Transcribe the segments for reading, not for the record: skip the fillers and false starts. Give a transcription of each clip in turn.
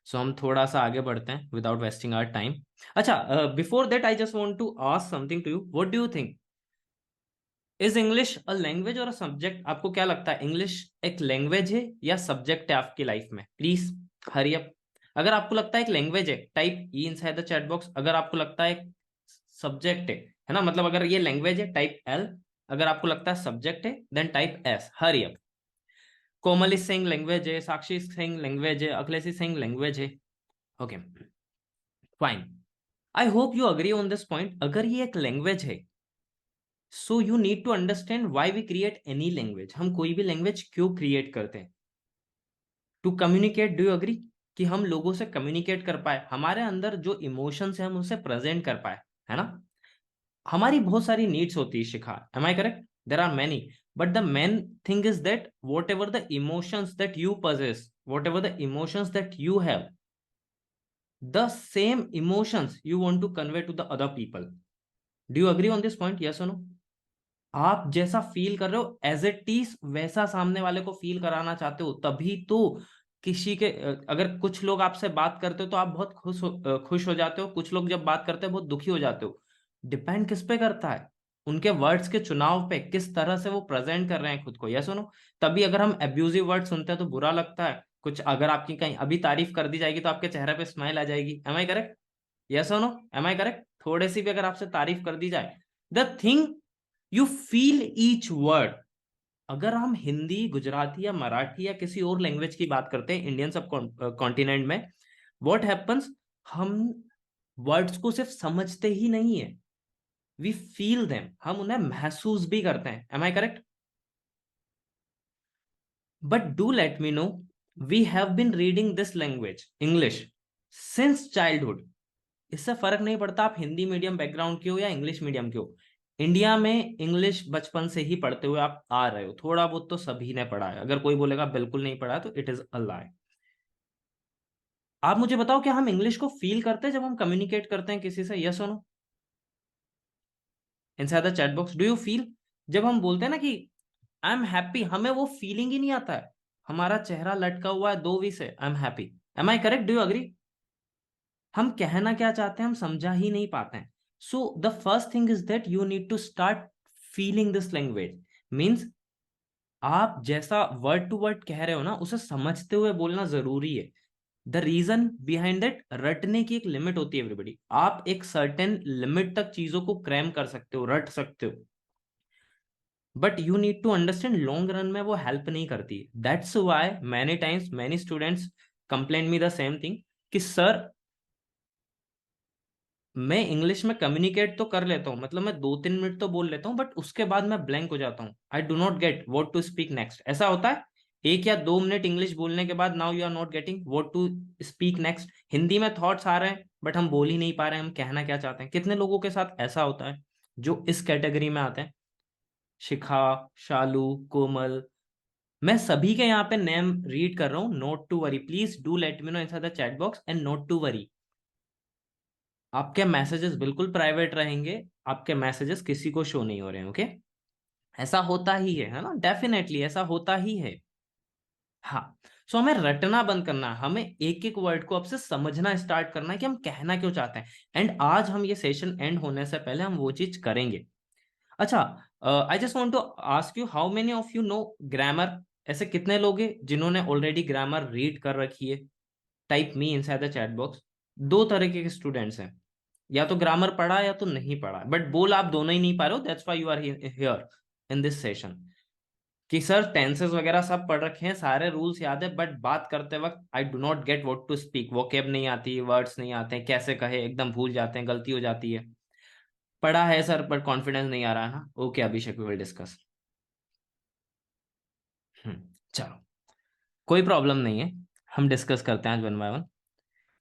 सो हम थोड़ा सा आगे बढ़ते हैं विदाउट वेस्टिंग आवर टाइम। अच्छा, before that I just want to ask something to you, what do you think, is English a language or a subject? आपको क्या लगता है, इंग्लिश एक लैंग्वेज है या सब्जेक्ट है आपकी लाइफ में? Please hurry up. अगर आपको लगता है एक लैंग्वेज है, type E inside the chat box. अगर आपको लगता है सब्जेक्ट है ना, मतलब अगर ये लैंग्वेज है टाइप एल, अगर आपको लगता है सब्जेक्ट है then type S. Hurry up. Komal is saying language है, साक्षी इज सेइंग लैंग्वेज है, अखिलेश इज सेइंग लैंग्वेज है। Okay, fine. I hope you agree on this point. अगर ये एक लैंग्वेज है, so you need to understand why we create any language. हम कोई भी लैंग्वेज क्यों क्रिएट करते हैं? To communicate. Do you agree? कि हम लोगों से कम्युनिकेट कर पाए, हमारे अंदर जो इमोशंस है हम उसे प्रेजेंट कर पाए, है ना। हमारी बहुत सारी नीड्स होती है Shikha, am I correct? There are many, but the main thing is that whatever the emotions that you possess, whatever the emotions that you have, the same emotions you want to convey to the other people. Do you agree on this point? Yes or no? आप जैसा feel कर रहे हो as it is वैसा सामने वाले को feel कराना चाहते हो, तभी तो किसी के अगर कुछ लोग आपसे बात करते हो तो आप बहुत खुश हो जाते हो, कुछ लोग जब बात करते हैं बहुत दुखी हो जाते हो। डिपेंड किस पे करता है? उनके वर्ड्स के चुनाव पे, किस तरह से वो प्रेजेंट कर रहे हैं खुद को। Yes or no? तभी अगर हम एब्यूजिव वर्ड सुनते हैं तो बुरा लगता है कुछ। अगर आपकी कहीं अभी तारीफ कर दी जाएगी तो आपके चेहरे पे स्माइल आ जाएगी। Am I correct? Yes or no? Am I correct? थोड़ी सी भी अगर आपसे तारीफ कर दी जाए, the thing you feel each word. अगर हम हिंदी, गुजराती या मराठी या किसी और लैंग्वेज की बात करते हैं इंडियन सब कॉन्टिनेंट में, व्हाट हैपन्स, हम वर्ड्स को सिर्फ समझते ही नहीं है, वी फील देम, हम उन्हें महसूस भी करते हैं। Am I correct? But do let me know, we have been reading this language English since childhood. इससे फर्क नहीं पड़ता आप हिंदी मीडियम बैकग्राउंड के हो या इंग्लिश मीडियम के हो, इंडिया में इंग्लिश बचपन से ही पढ़ते हुए आप आ रहे हो। थोड़ा बहुत तो सभी ने पढ़ा है, अगर कोई बोलेगा बिल्कुल नहीं पढ़ा है तो इट इज अ लाई। आप मुझे बताओ, क्या हम इंग्लिश को फील करते हैं जब हम कम्युनिकेट करते हैं किसी से? Yes or no? Inside the chat box, do you feel? जब हम बोलते हैं ना कि आई एम हैप्पी, हमें वो फीलिंग ही नहीं आता है। हमारा चेहरा लटका हुआ है दो we say, I am happy. Am I correct? Do you agree? हम कहना क्या चाहते हैं हम समझा ही नहीं पाते हैं। So the first thing is that you need to start feeling this language. Means आप जैसा वर्ड टू वर्ड कह रहे हो ना, उसे समझते हुए बोलना जरूरी है। द रीजन बिहाइंड दैट, रटने की एक लिमिट होती है एवरीबडी। आप एक सर्टेन लिमिट तक चीजों को क्रैम कर सकते हो, रट सकते हो, but you need to understand long run में वो हेल्प नहीं करती। That's why many times many students complain me the same thing कि सर, मैं इंग्लिश में कम्युनिकेट तो कर लेता हूँ, मतलब मैं 2-3 मिनट तो बोल लेता हूँ, बट उसके बाद मैं ब्लैंक हो जाता हूँ। I do not get what to speak next. ऐसा होता है 1 या 2 मिनट इंग्लिश बोलने के बाद now you are not getting what to speak next. Hindi में थॉट्स आ रहे हैं बट हम बोल ही नहीं पा रहे हैं हम कहना क्या चाहते हैं। कितने लोगों के साथ ऐसा होता है जो इस कैटेगरी में आते हैं? शिखा, शालू, कोमल, मैं सभी के यहाँ पे नेम रीड कर रहा हूँ। Not to worry, please do let me know inside the chat box and not to worry. आपके मैसेजेस बिल्कुल प्राइवेट रहेंगे, आपके मैसेजेस किसी को शो नहीं हो रहे हैं। ओके? ऐसा होता ही है ना, डेफिनेटली ऐसा होता ही है। हाँ। सो हमें रटना बंद करना है, हमें एक एक वर्ड को अब से समझना स्टार्ट करना है कि हम कहना क्यों चाहते हैं। एंड आज हम ये सेशन एंड होने से पहले हम वो चीज करेंगे। अच्छा, I just want to ask you, how many of you know grammar? ऐसे कितने लोग हैं जिन्होंने ऑलरेडी ग्रामर रीड कर रखी है? Type me inside the chat box. दो तरह के स्टूडेंट्स हैं, या तो ग्रामर पढ़ा या तो नहीं पढ़ा, बट बोल आप दोनों ही नहीं पा रहे हो। That's why you are here in this session. कि सर टेंसेस वगैरह सब पढ़ रखे हैं, सारे रूल्स याद है, बट बात करते वक्त I do not get what to speak, vocab नहीं आती, वर्ड्स नहीं आते हैं, कैसे कहे, एकदम भूल जाते हैं, गलती हो जाती है। पढ़ा है सर बट कॉन्फिडेंस नहीं आ रहा है ना। Okay Abhishek, we will discuss. चलो, कोई प्रॉब्लम नहीं है, हम डिस्कस करते हैं आज वन बाय वन।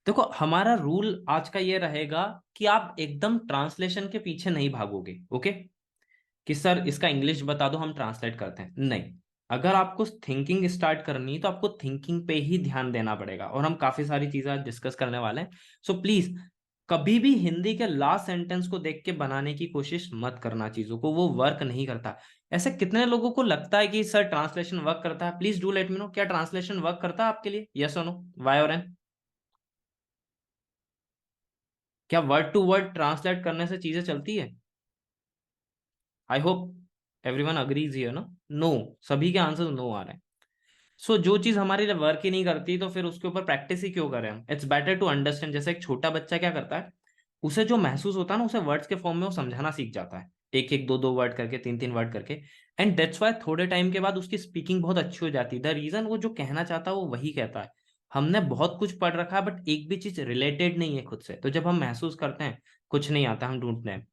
देखो, हमारा रूल आज का ये रहेगा कि आप एकदम ट्रांसलेशन के पीछे नहीं भागोगे। ओके? कि सर इसका इंग्लिश बता दो हम ट्रांसलेट करते हैं, नहीं। अगर आपको थिंकिंग स्टार्ट करनी है तो आपको थिंकिंग पे ही ध्यान देना पड़ेगा, और हम काफी सारी चीजें डिस्कस करने वाले हैं। सो प्लीज कभी भी हिंदी के लास्ट सेंटेंस को देख के बनाने की कोशिश मत करना चीजों को, वो वर्क नहीं करता। ऐसे कितने लोगों को लगता है कि सर ट्रांसलेशन वर्क करता है? Please do let me no, क्या ट्रांसलेशन वर्क करता है आपके लिए? यस और नो, वाई और एन? क्या वर्ड टू वर्ड ट्रांसलेट करने से चीजें चलती है? I hope everyone agrees here ना। नो, सभी के आंसर नो आ रहे हैं। सो जो चीज हमारे लिए वर्क ही नहीं करती तो फिर उसके ऊपर प्रैक्टिस ही क्यों करें हम? It's better to understand. जैसे एक छोटा बच्चा क्या करता है, उसे जो महसूस होता है ना, उसे वर्ड्स के फॉर्म में वो समझाना सीख जाता है, एक एक दो दो वर्ड करके, तीन तीन वर्ड करके। एंड दैट्स वाई थोड़े टाइम के बाद उसकी स्पीकिंग बहुत अच्छी हो जाती है। द रीजन वो जो कहना चाहता है वो वही कहता है। हमने बहुत कुछ पढ़ रखा है बट एक भी चीज रिलेटेड नहीं है खुद से, तो जब हम महसूस करते हैं कुछ नहीं आता, हम ढूंढते हैं।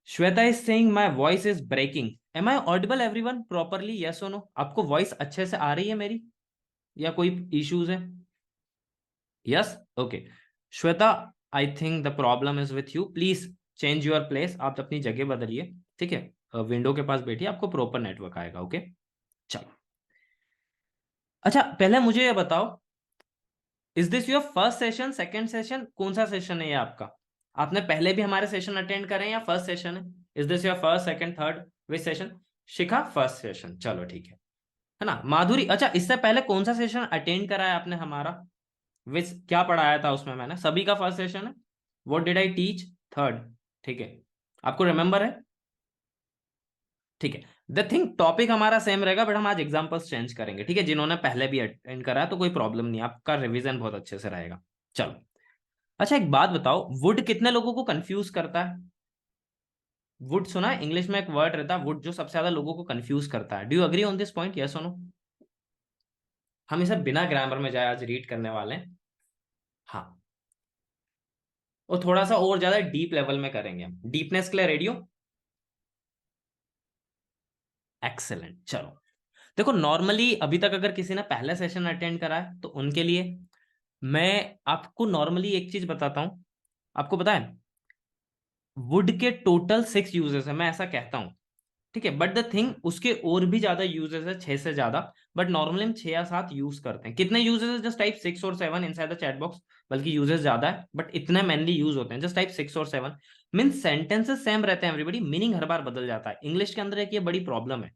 Shweta is saying my voice is breaking. Am I audible everyone properly, yes or no? आपको वॉइस अच्छे से आ रही है मेरी, या कोई इश्यूज है? Yes, okay. Shweta, I think the problem is with you, please change your place. आप अपनी जगह बदलिए, ठीक है? विंडो के पास बैठिए, आपको प्रॉपर नेटवर्क आएगा। ओके, चलो। अच्छा, पहले मुझे ये बताओ, is this your first session, second session, कौन सा सेशन है ये आपका? आपने पहले भी हमारे सेशन अटेंड करे हैं या फर्स्ट सेशन है? Is this your first, second, third, which session? Shikha, first session, चलो ठीक है ना? माधुरी, अच्छा इससे पहले कौन सा सेशन अटेंड करा है आपने हमारा? विच क्या पढ़ाया था उसमें मैंने? सभी का फर्स्ट सेशन है। What did I teach? Third, ठीक है। आपको रिमेंबर है? ठीक है। द थिंग टॉपिक हमारा सेम रहेगा बट हम आज एग्जांपल्स चेंज करेंगे, ठीक है? जिन्होंने पहले भी अटेंड करा है तो कोई प्रॉब्लम नहीं, आपका रिवीजन बहुत अच्छे से रहेगा। चलो। अच्छा, एक बात बताओ, वुड कितने लोगों को कंफ्यूज करता है? वुड सुना है? इंग्लिश में एक वर्ड रहता है वुड, जो सबसे ज्यादा लोगों को कंफ्यूज करता है। Do you agree on this point, yes or no? हम इसे बिना ग्रामर में जाए आज रीड करने वाले हैं। हाँ, और थोड़ा सा और ज्यादा डीप लेवल में करेंगे हम। डीपनेस के लिए रेडियो, एक्सेलेंट। चलो, देखो नॉर्मली अभी तक अगर किसी ने पहला सेशन अटेंड करा है तो उनके लिए मैं आपको नॉर्मली एक चीज बताता हूं। आपको पता है, वुड के टोटल 6 यूजेस है, मैं ऐसा कहता हूं, ठीक है? बट द थिंग, उसके और भी ज्यादा यूजेस है, 6 से ज्यादा। बट नॉर्मली हम 6 या 7 यूज करते हैं। कितने यूजेस है? जस्ट टाइप 6 और 7 इनसाइड द चैट बॉक्स। बल्कि यूजेस ज्यादा है बट इतने मेनली यूज होते हैं, जस्ट टाइप 6 और 7। मीन्स सेंटेंसेस सेम रहते हैं एवरीबडी, मीनिंग हर बार बदल जाता है। इंग्लिश के अंदर एक ये बड़ी प्रॉब्लम है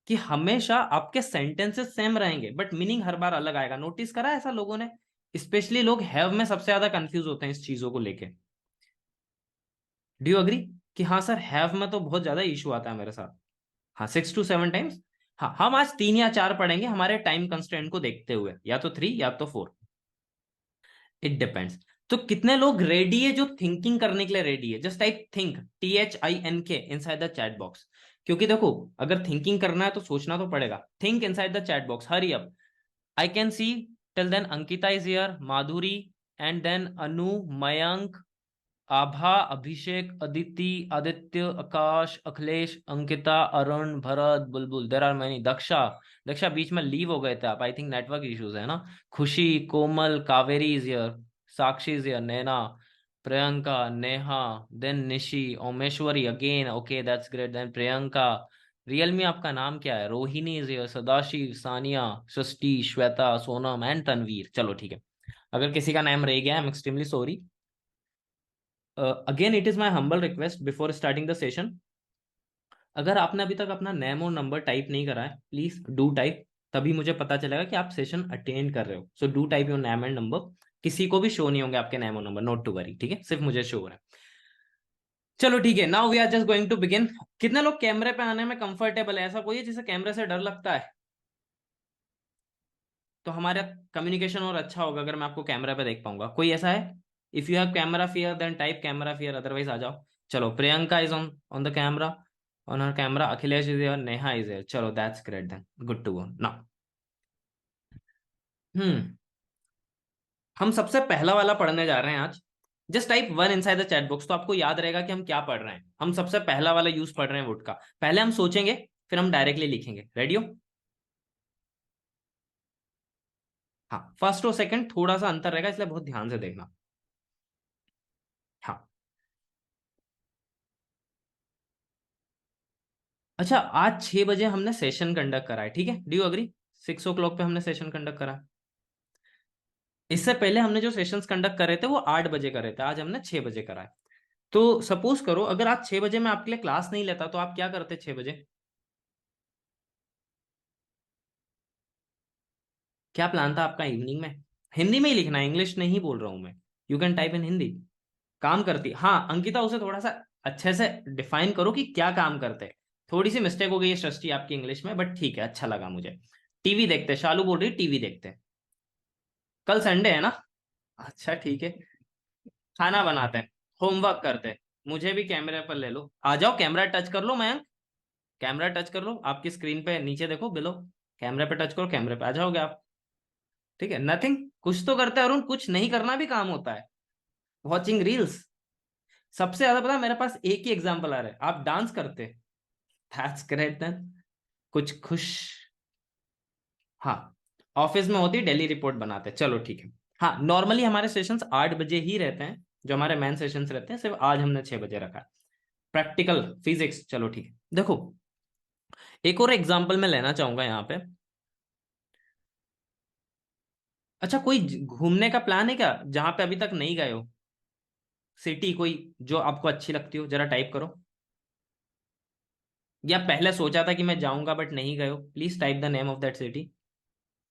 कि हमेशा आपके सेंटेंसेस सेम रहेंगे बट मीनिंग हर बार अलग आएगा। नोटिस करा है ऐसा लोगों ने? स्पेशली लोग हैव में सबसे ज्यादा कंफ्यूज होते हैं इस चीजों को लेके। डू यू अग्री कि हाँ सर, हैव में तो बहुत ज्यादा इशू आता है मेरे साथ? हाँ, 6 to 7 टाइम्स। हाँ, हम आज 3 या 4 पढ़ेंगे हमारे टाइम कंस्ट्रेंट को देखते हुए, या तो 3 या तो 4, इट डिपेंड्स। तो कितने लोग रेडी है जो थिंकिंग करने के लिए रेडी है? Just type think, THINK inside the chat box. क्योंकि देखो, अगर थिंकिंग करना है तो सोचना तो पड़ेगा। Think inside the chat box, hurry up. I can see till then Ankita is here, Madhuri, and then Anu, Mayank, Abha, Abhishek, Aditi, Aditya, Akash, Akhilesh, Ankita, Arun, Bharat, Bulbul. There are many. Daksha, Daksha बीच में लीव हो गए थे आप, आई थिंक नेटवर्क इश्यूज है ना? Khushi, Komal, Kaveri is here, Sakshi is here, Naina, Priyanka, Neha, then Nishi, Omeshwari again, okay that's great. Then Priyanka, real में आपका नाम क्या है? Rohini is here, Sadashiv, Sania, Srishti, Shweta, Sonam and Tanveer. चलो ठीक है, अगर किसी का नाम रह गया, I am extremely sorry. Again it is my humble request before starting the session, अगर आपने अभी तक अपना नेम और नंबर टाइप नहीं करा है, प्लीज डू टाइप। तभी मुझे पता चलेगा कि आप सेशन अटेंड कर रहे हो। So do type your name and number. किसी को भी शो नहीं होंगे आपके नेम और नंबर, नोट टू वरी, ठीक है? सिर्फ मुझे शो हो रहा है। चलो ठीक है, now we are just going to begin. कितने लोग कैमरे पे आने में कंफर्टेबल है? ऐसा कोई है जिसे कैमरे से डर लगता है? तो हमारा कम्युनिकेशन और अच्छा होगा अगर मैं आपको कैमरा पे देख पाऊंगा। कोई ऐसा है? If you have camera fear then type camera fear, otherwise आ जाओ। चलो, Priyanka is on on the camera, on her camera. Akhilesh is here, Neha is here. चलो that's great then, good to go now. Hmm हम सबसे पहला वाला पढ़ने जा रहे हैं आज। Just type 1 inside the chat box, तो आपको याद रहेगा कि हम क्या पढ़ रहे हैं। हम सबसे पहला वाला यूज पढ़ रहे हैं वुड का। पहले हम सोचेंगे, फिर हम डायरेक्टली लिखेंगे। रेडी हो? हाँ, फर्स्ट और सेकंड थोड़ा सा अंतर रहेगा, इसलिए बहुत ध्यान से देखना। हाँ। अच्छा, आज 6 बजे हमने सेशन कंडक्ट करा है, ठीक है? Do you agree? 6 o'clock पे हमने सेशन कंडक्ट करा। इससे पहले हमने जो सेशंस कंडक्ट करे थे वो 8 बजे करे थे, आज हमने 6 बजे करा है। तो सपोज करो, अगर आज 6 बजे मैं आपके लिए क्लास नहीं लेता तो आप क्या करते 6 बजे? क्या प्लान था आपका इवनिंग में? हिंदी में ही लिखना है, इंग्लिश नहीं बोल रहा हूं मैं। You can type in Hindi. काम करती, हाँ अंकिता, उसे थोड़ा सा अच्छे से डिफाइन करो कि क्या काम करते हैं। थोड़ी सी मिस्टेक हो गई है सृष्टि आपकी इंग्लिश में, बट ठीक है, अच्छा लगा मुझे। टीवी देखते, शालू बोल रही टीवी देखते। कल संडे है ना। अच्छा ठीक है। खाना बनाते हैं, होमवर्क करते हैं। मुझे भी कैमरे पर ले लो, आ जाओ कैमरा टच कर लो मयंक। कैमरा टच कर लो, आपकी स्क्रीन पे नीचे देखो बिलो। कैमरे पे टच करो, कैमरे पे आ जाओगे आप। ठीक है, नथिंग, कुछ तो करते हैं अरुण, कुछ नहीं करना भी काम होता है। Watching reels. सबसे ज्यादा पता है, मेरे पास एक ही एग्जांपल आ रहा है, आप डांस करते। That's great then. कुछ खुश। हाँ, ऑफिस में होती डेली रिपोर्ट बनाते, चलो ठीक है। हाँ, नॉर्मली हमारे सेशंस 8 बजे ही रहते हैं, जो हमारे मेन सेशंस रहते हैं, सिर्फ आज हमने 6 बजे रखा है। प्रैक्टिकल फिजिक्स, चलो ठीक है। देखो, एक और एग्जांपल मैं लेना चाहूंगा यहाँ पे। अच्छा, कोई घूमने का प्लान है क्या जहां पे अभी तक नहीं गए हो? सिटी कोई जो आपको अच्छी लगती हो, जरा टाइप करो। या पहले सोचा था कि मैं जाऊंगा बट नहीं गए हो, please type the name of that city.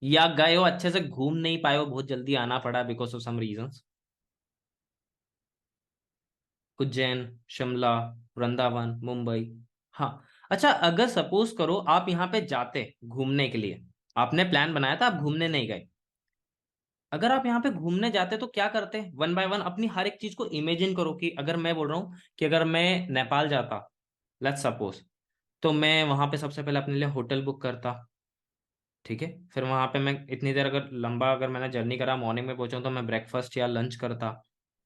या गए हो, अच्छे से घूम नहीं पाए हो, बहुत जल्दी आना पड़ा because of some reasons. Ujjain, Shimla, Vrindavan, Mumbai. हाँ। अच्छा, अगर सपोज करो आप यहाँ पे जाते घूमने के लिए, आपने प्लान बनाया था, आप घूमने नहीं गए। अगर आप यहाँ पे घूमने जाते तो क्या करते? वन बाय वन अपनी हर एक चीज को इमेजिन करो कि अगर मैं बोल रहा हूँ कि अगर मैं नेपाल जाता, लेट्स सपोज, तो मैं वहां पे सबसे पहले अपने लिए होटल बुक करता। ठीक है, फिर वहां पे मैं इतनी देर, अगर लंबा अगर मैंने जर्नी करा, मॉर्निंग में पहुंचा तो मैं ब्रेकफास्ट या लंच करता।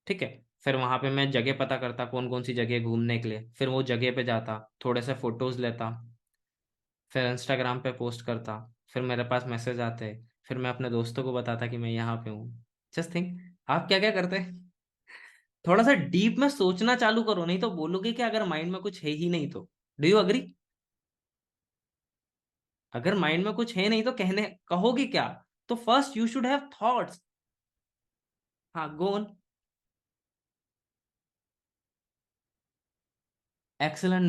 ठीक है, फिर वहां पे मैं जगह पता करता कौन कौन सी जगह घूमने के लिए, फिर वो जगह पे जाता, थोड़े से फोटोज लेता, फिर इंस्टाग्राम पे पोस्ट करता, फिर मेरे पास मैसेज आते, फिर मैं अपने दोस्तों को बताता कि मैं यहाँ पे हूँ। जस्ट थिंक, आप क्या क्या करते? थोड़ा सा डीप में सोचना चालू करो, नहीं तो बोलोगे कि अगर माइंड में कुछ है ही नहीं तो। Do you agree? अगर माइंड में कुछ है नहीं तो कहने कहोगे क्या? तो first you should have thoughts. हाँ, go on. Excellent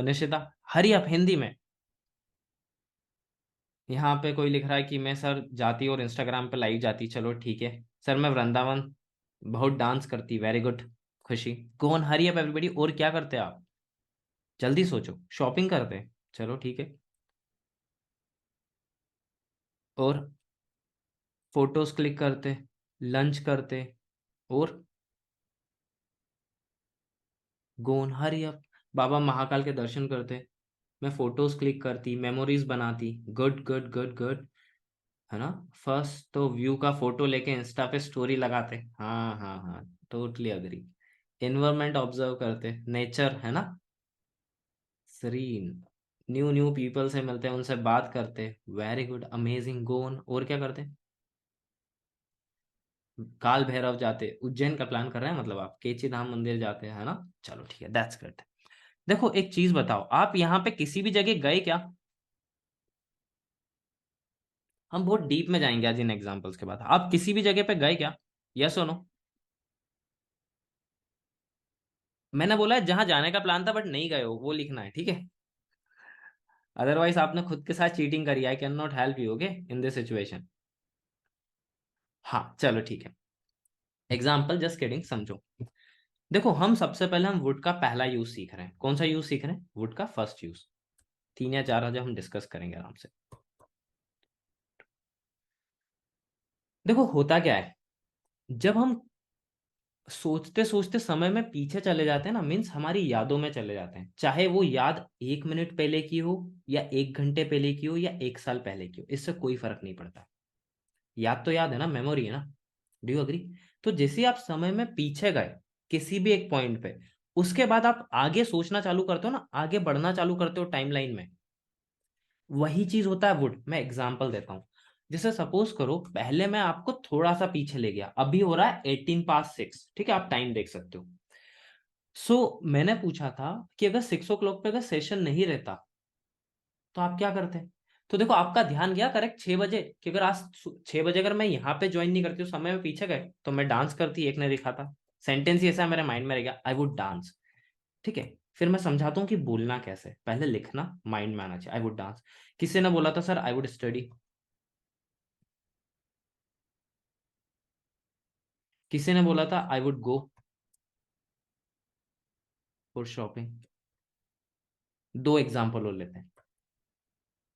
Nishita. Hurry up Hindi में। यहाँ पे कोई लिख रहा है कि मैं सर जाती और इंस्टाग्राम पे लाइव जाती, चलो ठीक है। सर मैं वृंदावन बहुत डांस करती, वेरी गुड। खुशी। Go on, hurry up everybody, और क्या करते आप? जल्दी सोचो, शॉपिंग करते, चलो ठीक है। और फोटोज क्लिक करते, लंच करते, और गोन हरी अप, बाबा महाकाल के दर्शन करते, मैं फोटोज क्लिक करती, मेमोरीज बनाती, गुड गुड गुड गुड, है ना। फर्स्ट तो व्यू का फोटो लेके इंस्टा पे स्टोरी लगाते, हाँ हाँ हाँ, टोटली अग्री। एनवायरमेंट ऑब्जर्व करते, नेचर, है ना। सीरीन। न्यू न्यू पीपल से मिलते हैं, उनसे बात करते, वेरी गुड, अमेजिंग, गोन, और क्या करते? काल भैरव जाते, उज्जैन का प्लान कर रहे हैं मतलब आप, केची धाम मंदिर जाते हैं, है ना। चलो ठीक है, दैट्स ग्रेट। देखो, एक चीज बताओ, आप यहाँ पे किसी भी जगह गए क्या? हम बहुत डीप में जाएंगे आज इन एग्जांपल्स के बाद, आप किसी भी जगह पे गए क्या? Yes or no? मैंने बोला है जहां जाने का प्लान था बट नहीं गए हो, वो लिखना है, ठीक है। अदरवाइज आपने खुद के साथ चीटिंग करी, I can not help you, okay, in this situation. हाँ चलो ठीक है। एग्जाम्पल, जस्ट किडिंग, समझो। देखो, हम सबसे पहले हम वुड का पहला यूज सीख रहे हैं, कौन सा यूज सीख रहे हैं? वुड का फर्स्ट यूज। 3 या 4 आज हम डिस्कस करेंगे आराम से। देखो, होता क्या है, जब हम सोचते सोचते समय में पीछे चले जाते हैं ना, मीन्स हमारी यादों में चले जाते हैं, चाहे वो याद 1 मिनट पहले की हो, या 1 घंटे पहले की हो, या 1 साल पहले की हो, इससे कोई फर्क नहीं पड़ता। याद तो याद है ना, मेमोरी है ना। Do you agree? तो जैसे आप समय में पीछे गए किसी भी एक पॉइंट पे, उसके बाद आप आगे सोचना चालू करते हो ना, आगे बढ़ना चालू करते हो टाइमलाइन में। वही चीज होता है वुड। मैं एग्जांपल देता हूँ। जैसे सपोज करो, पहले मैं आपको थोड़ा सा पीछे ले गया, अभी हो रहा है 18 पास 6, ठीक है, आप टाइम देख सकते हो। मैंने पूछा था कि अगर 6 o'clock पे अगर सेशन नहीं रहता तो आप क्या करते? तो देखो, आपका ध्यान गया करेक्ट 6 बजे, कि अगर आज 6 बजे अगर मैं यहाँ पे ज्वाइन नहीं करती हूँ, समय में पीछे गए, तो मैं डांस करती, एक ने दिखा था। सेंटेंस ही ऐसा मेरे माइंड में रह गया, आई वुड डांस। ठीक है, फिर मैं समझाता हूँ कि बोलना कैसे, पहले लिखना माइंड में आना चाहिए, आई वुड डांस। किसी ने बोला था सर आई वुड स्टडी। किसी ने बोला था आई वुड गो फॉर शॉपिंग। दो एग्जाम्पल और लेते हैं।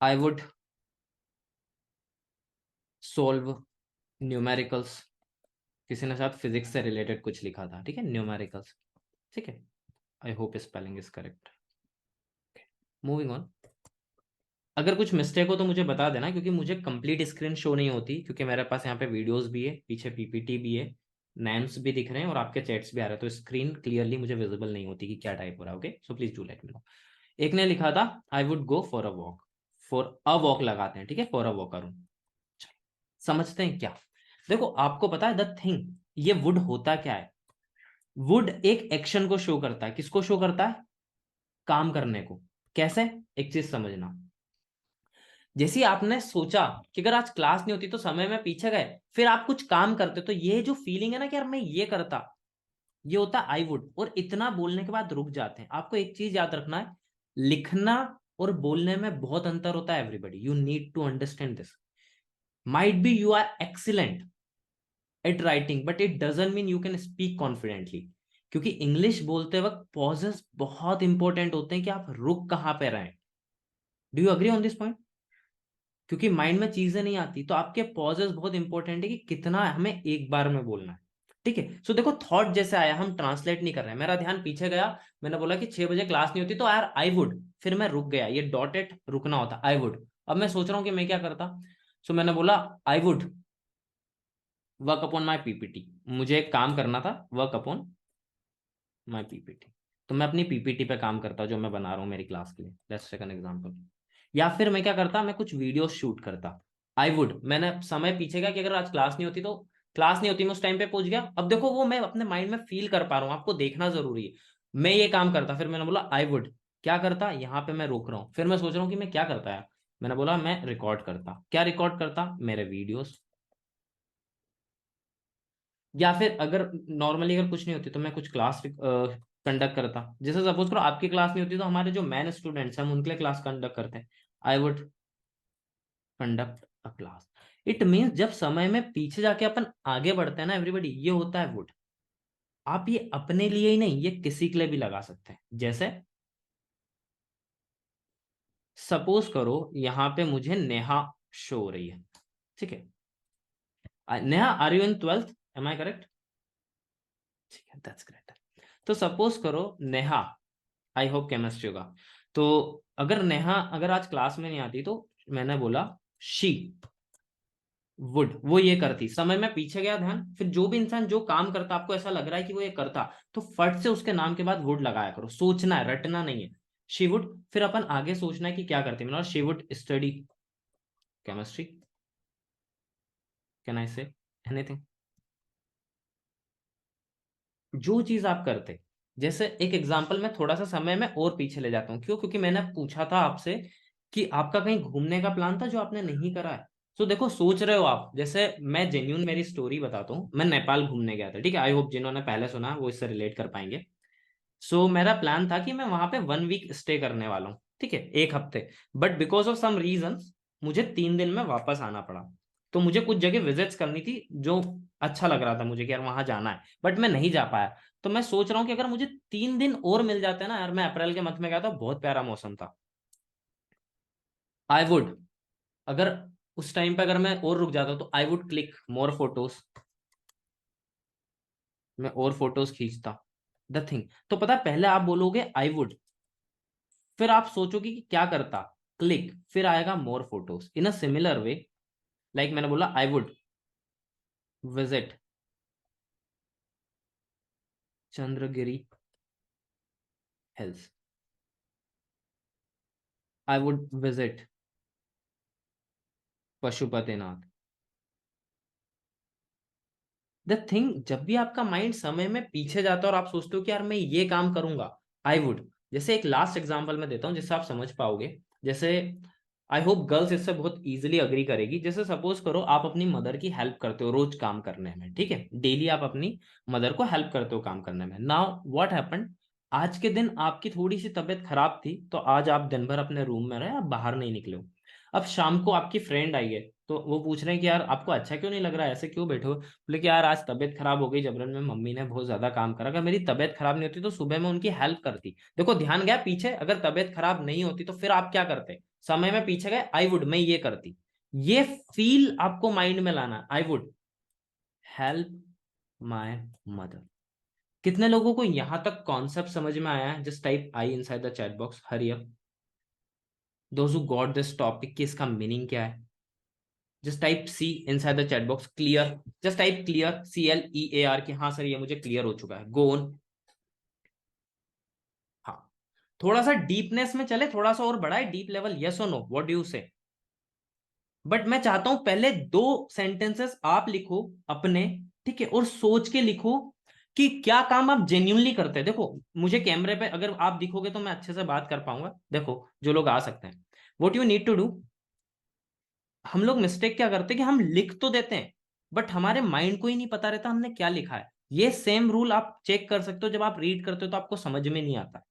I would solve numericals. किसी ने शायद फिजिक्स से रिलेटेड कुछ लिखा था, ठीक है, न्यूमेरिकल्स, ठीक है। I hope spelling is correct. Moving on. अगर कुछ मिस्टेक हो तो मुझे बता देना, क्योंकि मुझे कंप्लीट स्क्रीन शो नहीं होती, क्योंकि मेरे पास यहाँ पे वीडियोस भी है, पीछे पीपीटी भी है, नेम्स भी दिख रहे हैं और आपके चैट्स भी आ रहे हैं, तो स्क्रीन क्लियरली मुझे विजिबल नहीं होती कि क्या टाइप हो रहा है। Okay, so please do let me no. एक ने लिखा था आई would go for a walk. For a walk लगाते हैं, ठीक है, फॉर अ वॉक करूँ। समझते हैं क्या? देखो, आपको पता है द थिंग, ये वुड होता क्या है? वुड एक एक्शन को शो करता है। किसको शो करता है? काम करने को। कैसे? एक चीज समझना। जैसे ही आपने सोचा कि अगर आज क्लास नहीं होती तो समय में पीछे गए, फिर आप कुछ काम करते, तो ये जो फीलिंग है ना कि यार मैं ये करता, ये होता आई वुड। और इतना बोलने के बाद रुक जाते हैं। आपको एक चीज याद रखना है, लिखना और बोलने में बहुत अंतर होता है। Everybody, you need to understand this. Might be you are excellent at writing, but it doesn't mean you can speak confidently. क्योंकि इंग्लिश बोलते वक्त पॉजेस बहुत इंपॉर्टेंट होते हैं कि आप रुक कहां पे रहे। Do you agree on this point? क्योंकि माइंड में चीजें नहीं आती, तो आपके पॉजेस बहुत इंपॉर्टेंट है कि कितना हमें एक बार में बोलना है। ठीक है, सो देखो, थॉट जैसे आया, हम ट्रांसलेट नहीं कर रहे हैं। मेरा ध्यान पीछे गया, मैंने बोला कि 6 बजे क्लास नहीं होती तो यार आई वुड, फिर मैं रुक गया। ये डॉटेड रुकना होता, आई वुड। अब मैं सोच रहा हूँ कि मैं क्या करता। सो मैंने बोला I would work upon my PPT. मुझे एक काम करना था, वर्क अपॉन माई पीपीटी। तो मैं अपनी पीपीटी पे काम करता जो मैं बना रहा हूँ मेरी क्लास के लिए। Let's take an example. या फिर मैं क्या करता, मैं कुछ वीडियो शूट करता। आई वुड, मैंने समय पीछे गया कि अगर आज क्लास नहीं होती तो, क्लास नहीं होती, मैं उस टाइम पे पहुंच गया। अब देखो, वो मैं अपने माइंड में फील कर पा रहा हूँ, आपको देखना जरूरी है। मैं ये काम करता, फिर मैंने बोला आई वुड क्या करता, यहाँ पे मैं रोक रहा हूँ, फिर मैं सोच रहा हूँ कि मैं क्या करता है। मैंने बोला मैं रिकॉर्ड करता। क्या रिकॉर्ड करता? मेरे वीडियोस। या फिर अगर नॉर्मली अगर कुछ नहीं होती तो मैं कुछ क्लास कंडक्ट करता। जैसे सपोज करो आपकी क्लास नहीं होती तो हमारे जो मैन स्टूडेंट्स हैं हम उनके लिए क्लास कंडक्ट करते हैं। I would conduct a class. It means जब समय में पीछे जाके अपन आगे बढ़ते हैं ना एवरीबॉडी, ये होता है वुड। आप ये अपने लिए ही नहीं, ये किसी के लिए भी लगा सकते हैं। जैसे सपोज करो यहाँ पे मुझे नेहा शो हो रही है, ठीक है। Neha, are you in 12th? Am I correct? ठीक है, दैट्स ग्रेट। तो सपोज करो नेहा, आई होप केमिस्ट्री होगा। तो अगर नेहा अगर आज क्लास में नहीं आती तो मैंने बोला शी वुड, वो ये करती। समय में पीछे गया ध्यान, फिर जो भी इंसान जो काम करता आपको ऐसा लग रहा है कि वो ये करता, तो फट से उसके नाम के बाद वुड लगाया करो। सोचना है, रटना नहीं है। शी वुड, फिर अपन आगे सोचना है कि क्या करती। मतलब she would study chemistry. Can I say anything? जो चीज आप करते, जैसे एक एग्जांपल में थोड़ा सा समय में और पीछे ले जाता हूँ। क्यों? क्योंकि मैंने पूछा था आपसे कि आपका कहीं घूमने का प्लान था जो आपने नहीं करा है। तो देखो, सोच रहे हो आप, जैसे मैं जेन्यून मेरी स्टोरी बताता हूँ। मैं नेपाल घूमने गया था, ठीक है। आई होप जिन्होंने पहले सुना है वो इससे रिलेट कर पाएंगे। सो मेरा प्लान था कि मैं वहां पे 1 वीक स्टे करने वाला हूँ, ठीक है, 1 हफ्ते। But because of some reasons मुझे 3 दिन में वापस आना पड़ा। तो मुझे कुछ जगह विजिट्स करनी थी जो अच्छा लग रहा था मुझे कि यार वहां जाना है, बट मैं नहीं जा पाया। तो मैं सोच रहा हूँ कि अगर मुझे 3 दिन और मिल जाते हैं ना यार। मैं अप्रैल के मंथ में गया था, बहुत प्यारा मौसम था। आई वुड, अगर उस टाइम पे अगर मैं और रुक जाता तो I would click more photos. मैं और फोटोज खींचता। द थिंग, तो पता है, पहले आप बोलोगे आई वुड, फिर आप सोचोगे कि क्या करता, क्लिक, फिर आएगा more photos. In a similar way, like मैंने बोला I would visit Chandragiri hills. I would visit Pashupatinath. The thing, जब भी आपका माइंड समय में पीछे जाता है और आप सोचते हो कि यार मैं ये काम करूंगा, आई वुड। जैसे एक लास्ट एग्जांपल मैं देता हूँ जिससे आप समझ पाओगे। जैसे आई होप गर्ल्स इससे बहुत इजीली अग्री करेगी। जैसे सपोज करो आप अपनी मदर की हेल्प करते हो रोज काम करने में, ठीक है, डेली आप अपनी मदर को हेल्प करते हो काम करने में। नाउ व्हाट हैपेंड, आज के दिन आपकी थोड़ी सी तबीयत खराब थी तो आज आप दिन भर अपने रूम में रहे, आप बाहर नहीं निकले हो। अब शाम को आपकी फ्रेंड आई है, तो वो पूछ रहे हैं कि यार आपको अच्छा क्यों नहीं लग रहा है, ऐसे क्यों बैठे हो? बोले कि यार आज तबीयत खराब हो गई जबरन में, मम्मी ने बहुत ज्यादा काम करा, अगर मेरी तबीयत खराब नहीं होती तो सुबह में उनकी हेल्प करती। देखो ध्यान गया पीछे, अगर तबीयत खराब नहीं होती तो फिर आप क्या करते? समय में पीछे गए, आई वुड, मैं ये करती। ये फील आपको माइंड में लाना, I would help my mother. कितने लोगों को यहां तक कॉन्सेप्ट समझ में आया है? Just type I inside the chat box, hurry up those who got this topic कि इसका मीनिंग क्या है। Just type C inside the chat box clear, just type clear, CLEAR कि हाँ सर ये मुझे क्लियर हो चुका है। Go on. हाँ, थोड़ा सा डीपनेस में चले, थोड़ा सा और बढ़ाए deep level, yes or no, what do you से? बट मैं चाहता हूं पहले 2 सेंटेंसेस आप लिखो अपने, ठीक है, और सोच के लिखो कि क्या काम आप जेन्यूनली करते हैं। देखो मुझे कैमरे पे अगर आप दिखोगे तो मैं अच्छे से बात कर पाऊंगा। देखो जो लोग आ सकते हैं, what you need to do, हम लोग मिस्टेक क्या करते हैं कि हम लिख तो देते हैं बट हमारे माइंड को ही नहीं पता रहता हमने क्या लिखा है। ये सेम रूल आप चेक कर सकते हो, जब आप रीड करते हो तो आपको समझ में नहीं आता।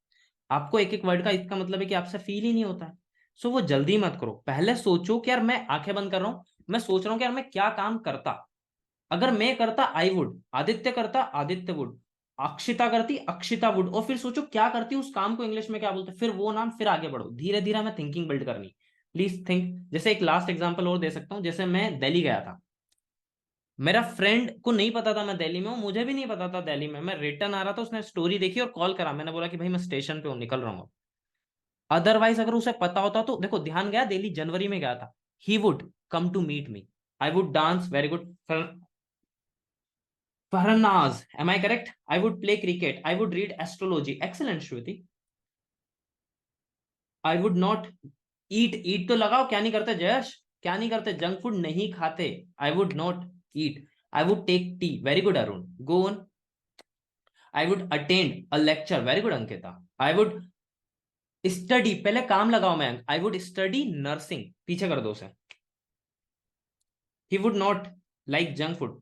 आपको एक एक वर्ड का इसका मतलब है कि आपसे फील ही नहीं होता है। सो वो जल्दी मत करो, पहले सोचो कि यार मैं आंखें बंद कर रहा हूं, मैं सोच रहा हूं कि यार मैं क्या काम करता। अगर मैं करता आई वुड, आदित्य करता आदित्य वुड, अक्षिता करती अक्षिता वुड, और फिर सोचो क्या करती उस काम को इंग्लिश में क्या बोलते, फिर वो नाम, फिर आगे बढ़ो। धीरे धीरे हमें थिंकिंग बिल्ड करनी। Please think. जैसे एक लास्ट एग्जांपल और दे सकता हूँ, जैसे मैं दिल्ली गया था, मेरा फ्रेंड को नहीं पता था मैं दिल्ली में हूँ, मुझे भी नहीं पता था दिल्ली में, मैं रिटर्न आ रहा था, उसने स्टोरी देखी और कॉल करा, मैंने बोला कि भाई मैं स्टेशन पे हूँ, निकल रहा हूँ। अदरवाइज अगर उसे पता होता तो देखो ध्यान गया, दिल्ली जनवरी में गया था, he would come to meet me, I would dance very good, Farnaz, am I correct? I would play cricket, I would read astrology, excellent Shruti. I would not eat, eat तो लगाओ, क्या नहीं करते जयश, क्या नहीं करते, जंक फूड नहीं खाते। I would not eat, I would take tea, very good Arun, go on. I would attend a lecture, very good Ankita. I would study, पहले काम लगाओ मैं, आई वुड स्टडी नर्सिंग, पीछे कर दो उसे। He would not like junk food,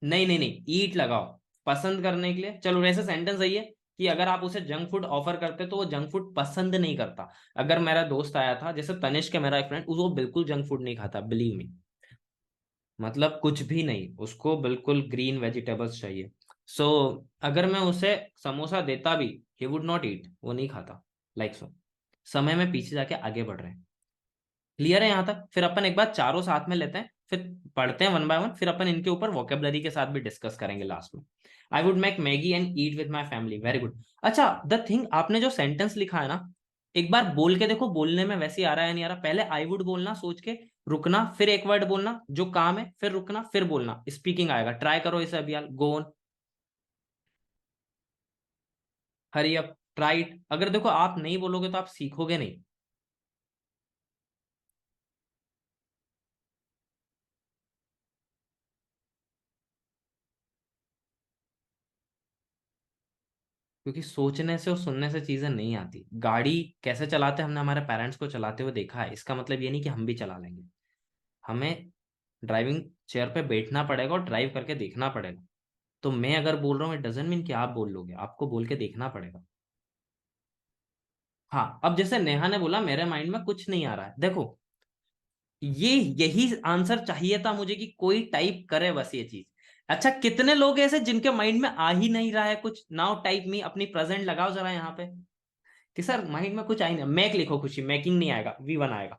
नहीं नहीं नहीं, ईट लगाओ, पसंद करने के लिए। चलो वैसे सेंटेंस सही है कि अगर आप उसे जंक फूड ऑफर करते तो वो जंक फूड पसंद नहीं करता। अगर मेरा दोस्त आया था जैसे तनिष्क है मेरा एक फ्रेंड, वो बिल्कुल जंक फूड नहीं खाता, बिलीव मी, मतलब कुछ भी नहीं, उसको बिल्कुल ग्रीन वेजिटेबल्स चाहिए। सो अगर मैं उसे समोसा देता भी, ही वुड नॉट ईट, वो नहीं खाता। लाइक सो, समय में पीछे जाके आगे बढ़ रहे हैं। क्लियर है यहां तक? फिर अपन एक बार चारों साथ में लेते हैं, फिर पढ़ते हैं वन बाय वन, फिर अपन इनके ऊपर वोकेबलरी के साथ भी डिस्कस करेंगे लास्ट में। I would make Maggi and eat with my family, very good. अच्छा, द थिंग, आपने जो सेंटेंस लिखा है ना, एक बार बोल के देखो, बोलने में वैसे ही आ रहा है नहीं आ रहा। पहले आई वुड बोलना सोच के, रुकना, फिर एक वर्ड बोलना जो काम है, फिर रुकना, फिर बोलना, स्पीकिंग आएगा। ट्राई करो इसे अभी यार, go on, hurry up, try it. अगर देखो आप नहीं बोलोगे तो आप सीखोगे नहीं। क्योंकि सोचने से और सुनने से चीजें नहीं आती। गाड़ी कैसे चलाते हैं, हमने हमारे पेरेंट्स को चलाते हुए देखा है, इसका मतलब ये नहीं कि हम भी चला लेंगे। हमें ड्राइविंग चेयर पे बैठना पड़ेगा और ड्राइव करके देखना पड़ेगा। तो मैं अगर बोल रहा हूँ, इट डजंट मीन कि आप बोल लोगे, आपको बोल के देखना पड़ेगा। हाँ, अब जैसे नेहा ने बोला मेरे माइंड में कुछ नहीं आ रहा है, देखो ये यही आंसर चाहिए था मुझे कि कोई टाइप करे बस ये चीज। अच्छा, कितने लोग ऐसे जिनके माइंड में आ ही नहीं रहा है कुछ? नाउ टाइप मी, अपनी प्रेजेंट लगाओ जरा यहाँ पे कि सर माइंड में कुछ आ ही नहीं, मैक लिखो, खुशी, मेकिंग नहीं आएगा, V1 आएगा।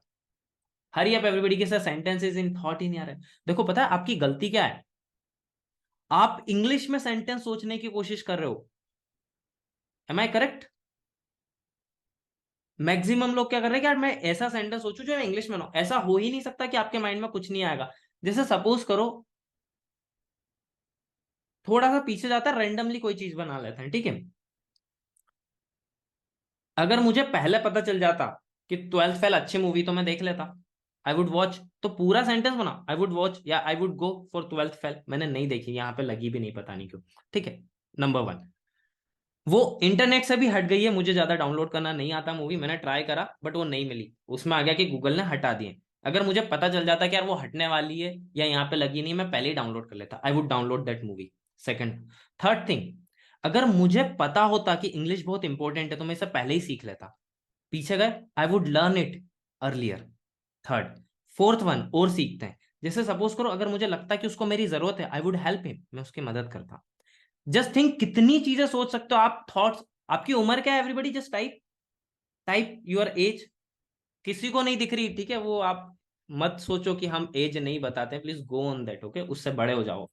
हरी अप एवरीबॉडी के सर सेंटेंसेस इन थॉट ही नहीं आ रहे। देखो पता है आपकी गलती क्या है, आप इंग्लिश में सेंटेंस सोचने की कोशिश कर रहे हो। Am I correct? मैक्सिमम लोग क्या कर रहे हैं कि यार मैं ऐसा सेंटेंस सोचूं जो इंग्लिश में ना हो। ऐसा हो ही नहीं सकता कि आपके माइंड में कुछ नहीं आएगा। जैसे सपोज करो, थोड़ा सा पीछे जाता है, रेंडमली कोई चीज बना लेते हैं, ठीक है। अगर मुझे पहले पता चल जाता कि ट्वेल्थ फेल अच्छी मूवी, तो मैं देख लेता, आई वुड वॉच। तो पूरा सेंटेंस बना, आई वुड वॉच या आई would go for twelfth fail, मैंने नहीं देखी, यहाँ पे लगी भी नहीं, पता नहीं क्यों। ठीक है, नंबर वन, वो इंटरनेट से भी हट गई है, मुझे ज्यादा डाउनलोड करना नहीं आता मूवी, मैंने ट्राई करा बट वो नहीं मिली, उसमें आ गया कि गूगल ने हटा दिए। अगर मुझे पता चल जाता कि यार वो हटने वाली है या यहाँ पे लगी नहीं, मैं पहले ही डाउनलोड कर लेता, I would download that movie. Second, third thing, अगर मुझे पता होता कि इंग्लिश बहुत इंपॉर्टेंट है तो मैं इसे पहले ही सीख लेता। पीछे गए, I would learn it earlier. Third, fourth one और सीखते हैं। जैसे सपोज करो अगर मुझे लगता है कि उसको मेरी जरूरत है, आई वुड हेल्प हिम, मैं उसकी मदद करता। जस्ट थिंक कितनी चीजें सोच सकते हो आप, थॉट्स। आपकी उम्र क्या है everybody, just type, type your age. किसी को नहीं दिख रही, ठीक है, वो आप मत सोचो कि हम एज नहीं बताते, please go on that, okay, उससे बड़े हो जाओ।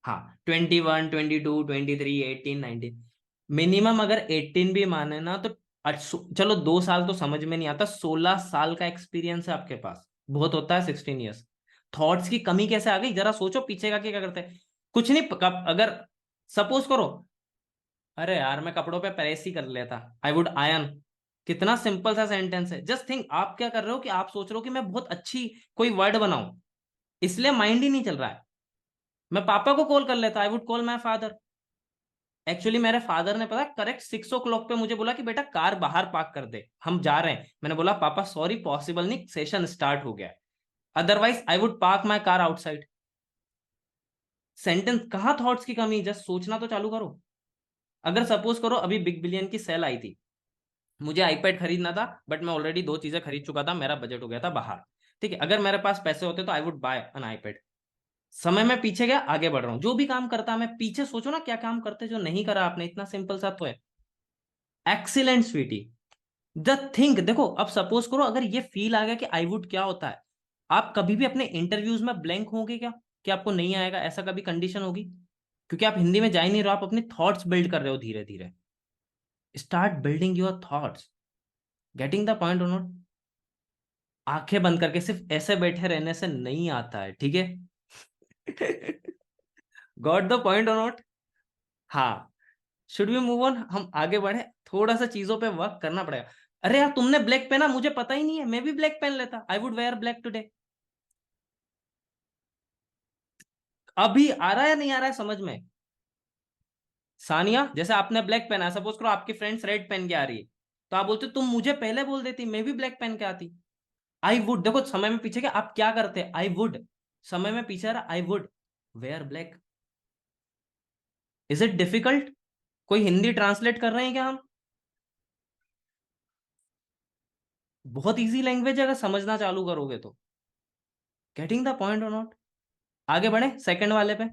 हाँ, 21, 22, 23, 18, 19। मिनिमम अगर 18 भी माने ना तो चलो 2 साल तो समझ में नहीं आता, 16 साल का एक्सपीरियंस है आपके पास, बहुत होता है 16 ईयर्स। थॉट्स की कमी कैसे आ गई, जरा सोचो पीछे का क्या करते हैं। कुछ नहीं, अगर सपोज करो, अरे यार मैं कपड़ों पे प्रेस ही कर लेता, आई वुड आयन। कितना सिंपल सा सेंटेंस है। जस्ट थिंक आप क्या कर रहे हो कि आप सोच रहे हो कि मैं बहुत अच्छी कोई वर्ड बनाऊं, इसलिए माइंड ही नहीं चल रहा है। मैं पापा को कॉल कर लेता, I would call my father. Actually मेरे फादर ने पता करेक्ट 6 o'clock पे मुझे बोला कि बेटा कार बाहर पार्क कर दे, हम जा रहे हैं। मैंने बोला पापा सॉरी पॉसिबल नहीं, सेशन स्टार्ट हो गया है, otherwise I would park my car outside. Sentence कहाँ थॉट्स की कमी, जस्ट सोचना तो चालू करो। अगर सपोज करो अभी बिग बिलियन की सेल आई थी, मुझे आईपैड खरीदना था, बट मैं ऑलरेडी 2 चीजें खरीद चुका था, मेरा बजट हो गया था बाहर। ठीक है, अगर मेरे पास पैसे होते तो आई वुड बाय एन आईपैड। समय में पीछे गया, आगे बढ़ रहा हूं, जो भी काम करता मैं पीछे सोचो ना क्या काम करते जो नहीं करा आपने, इतना सिंपल सा तो है। एक्सीलेंट स्वीटी। द थिंक देखो, अब सपोज करो अगर ये फील आ गया कि आई वुड क्या होता है, आप कभी भी अपने इंटरव्यूज में ब्लैंक होंगे क्या, कि आपको नहीं आएगा, ऐसा कभी कंडीशन होगी? क्योंकि आप हिंदी में जा ही नहीं रहे हो, आप अपने थॉट्स बिल्ड कर रहे हो धीरे धीरे। Start building your thoughts. Getting the point और नॉट? आंखें बंद करके सिर्फ ऐसे बैठे रहने से नहीं आता है, ठीक है। गॉट द पॉइंट और नॉट? हाँ। शुड वी मूव ऑन, हम आगे बढ़े, थोड़ा सा चीजों पे वर्क करना पड़ेगा। अरे यार तुमने ब्लैक पहना, मुझे पता ही नहीं है, मैं भी ब्लैक पहन लेता, I would wear black today. अभी आ रहा है नहीं आ रहा है समझ में? सानिया, जैसे आपने ब्लैक पहना, सपोज करो आपकी फ्रेंड्स रेड पहन के आ रही है, तो आप बोलते तुम मुझे पहले बोल देती, मैं भी ब्लैक पहन के आती। आई वुड, देखो समय में पीछे क्या आप क्या करते, आई वुड, समय में पीछे आ रहा, I would wear black. Is it difficult? कोई हिंदी ट्रांसलेट कर रहे हैं क्या हम? बहुत इजी लैंग्वेज है अगर समझना चालू करोगे तो। गेटिंग द पॉइंट और नॉट? आगे बढ़े सेकंड वाले पे।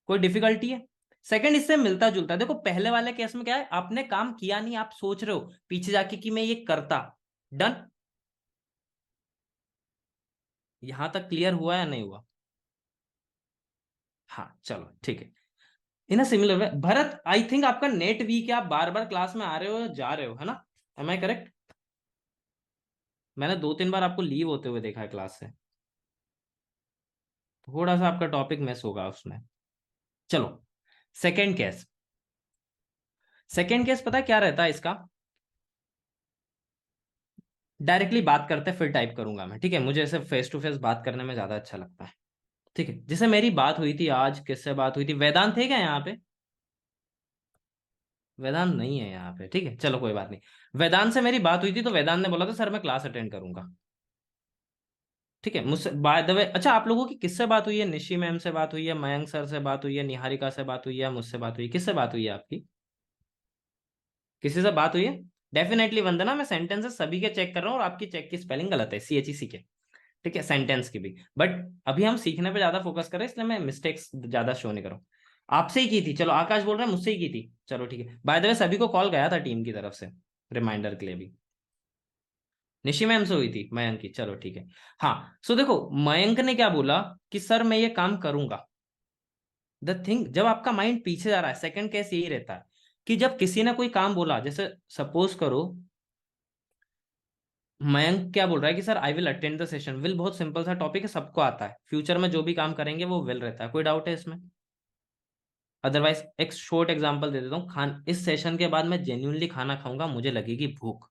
कोई डिफिकल्टी है? सेकंड इससे मिलता जुलता है। देखो पहले वाले केस में क्या है, आपने काम किया नहीं, आप सोच रहे हो पीछे जाके कि मैं ये करता। डन। यहां तक क्लियर हुआ या नहीं हुआ? हाँ चलो ठीक है। In a similar way Bharat, I think आपका नेट वीक है, आप बार बार क्लास में आ रहे हो जा रहे हो, है ना? Am I correct? मैंने 2-3 बार आपको लीव होते हुए देखा है क्लास से। थोड़ा सा आपका टॉपिक मिस होगा उसमें। चलो, सेकेंड केस। सेकेंड केस पता है क्या रहता है इसका? डायरेक्टली बात करते हैं फिर टाइप करूंगा मैं, ठीक है, मुझे ऐसे फेस टू फेस बात करने में ज्यादा अच्छा लगता है। ठीक है, जैसे मेरी बात हुई थी आज, किससे बात हुई थी, वेदांत थे क्या यहाँ पे? वेदांत नहीं है यहाँ पे, ठीक है, चलो कोई बात नहीं। वेदांत से मेरी बात हुई थी तो वेदांत ने बोला था सर मैं क्लास अटेंड करूंगा। ठीक है, मुझसे बाय द वे, अच्छा आप लोगों की किससे बात हुई है? निशी मैम से बात हुई है, मयंक सर से बात हुई है, निहारिका से बात हुई है, मुझसे बात हुई है, किससे बात हुई है आपकी? किसी से बात हुई है? डेफिनेटली वंदना, मैं सेंटेंसेस सभी के चेक कर रहा हूँ और आपकी चेक की स्पेलिंग गलत है, CHEC के। ठीक है, सेंटेंस की भी, बट अभी हम सीखने पे ज्यादा फोकस करें इसलिए मैं मिस्टेक्स ज्यादा शो नहीं करूँ। आपसे ही की थी, चलो आकाश बोल रहे हैं मुझसे ही की थी, चलो ठीक है। बाय द वे सभी को कॉल गया था टीम की तरफ से, रिमाइंडर के लिए भी। निशी मैम से हुई थी मयंक की, चलो ठीक है। हाँ, सो देखो मयंक ने क्या बोला कि सर मैं ये काम करूंगा। द थिंग, जब आपका माइंड पीछे जा रहा है, सेकंड केस यही रहता है कि जब किसी ने कोई काम बोला, जैसे सपोज करो मयंक क्या बोल रहा है कि sir I will attend the session. Will बहुत सिंपल सा टॉपिक है, सबको आता है, फ्यूचर में जो भी काम करेंगे वो विल रहता है, कोई डाउट है इसमें? अदरवाइज एक शॉर्ट एग्जांपल दे देता हूँ, खान इस सेशन के बाद मैं जेन्यूनली खाना खाऊंगा, मुझे लगेगी भूख,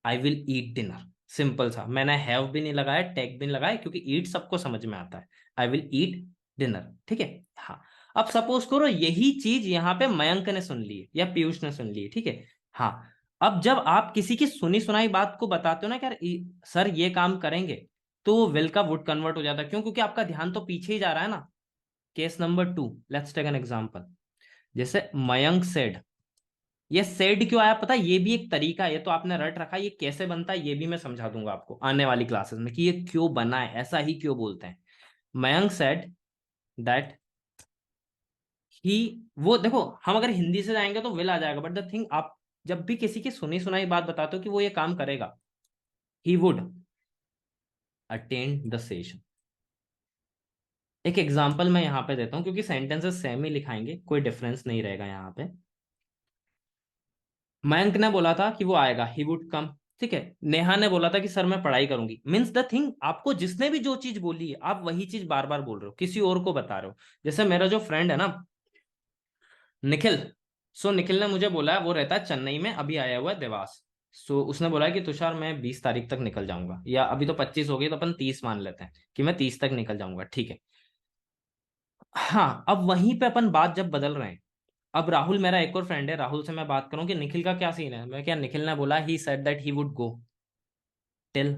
I will eat dinner. Simple सा, मैंने हैव भी नहीं लगाया, टेक भी नहीं लगाया, क्योंकि ईट सबको समझ में आता है। आई विल ईट डिनर, ठीक है। हाँ, अब सपोज करो यही चीज यहाँ पे मयंक ने सुन ली है या पीयूष ने सुन ली है, ठीक है। हाँ, अब जब आप किसी की सुनी सुनाई बात को बताते हो ना कि यार सर ये काम करेंगे, तो वो विल का वुड कन्वर्ट हो जाता है। क्यों? क्योंकि आपका ध्यान तो पीछे ही जा रहा है ना। Case number 2, let's take an example. जैसे मयंक सेड, ये सेड क्यों आया पता है? ये भी एक तरीका है, ये तो आपने रट रखा, ये कैसे बनता है ये भी मैं समझा दूंगा आपको आने वाली क्लासेस में कि ये क्यों बना है, ऐसा ही क्यों बोलते हैं। मयंक सेड दैट ही, वो देखो हम अगर हिंदी से जाएंगे तो विल आ जाएगा, बट द थिंग, आप जब भी किसी की सुनी सुनाई बात बताते हो कि वो ये काम करेगा, he would attend the session. एक एग्जांपल मैं यहाँ पे देता हूँ, क्योंकि सेंटेंसेस सेम ही लिखाएंगे, कोई डिफरेंस नहीं रहेगा यहाँ पे। मयंक ने बोला था कि वो आएगा, ही वुड कम। ठीक है। नेहा ने बोला था कि सर मैं पढ़ाई करूंगी। मीन्स द थिंग, आपको जिसने भी जो चीज बोली है आप वही चीज बार बार बोल रहे हो, किसी और को बता रहे हो। जैसे मेरा जो फ्रेंड है ना, निखिल। सो निखिल ने मुझे बोला है, वो रहता है चेन्नई में, अभी आया हुआ है देवास। सो उसने बोला है कि तुषार मैं 20 तारीख तक निकल जाऊंगा, या अभी तो 25 हो गई तो अपन 30 मान लेते हैं कि मैं 30 तक निकल जाऊंगा। ठीक है। हाँ, अब वहीं पे अपन बात जब बदल रहे हैं, अब राहुल मेरा एक और फ्रेंड है, राहुल से मैं बात करूं कि निखिल का क्या सीन है, मैं क्या, निखिल ने बोला he said that he would go till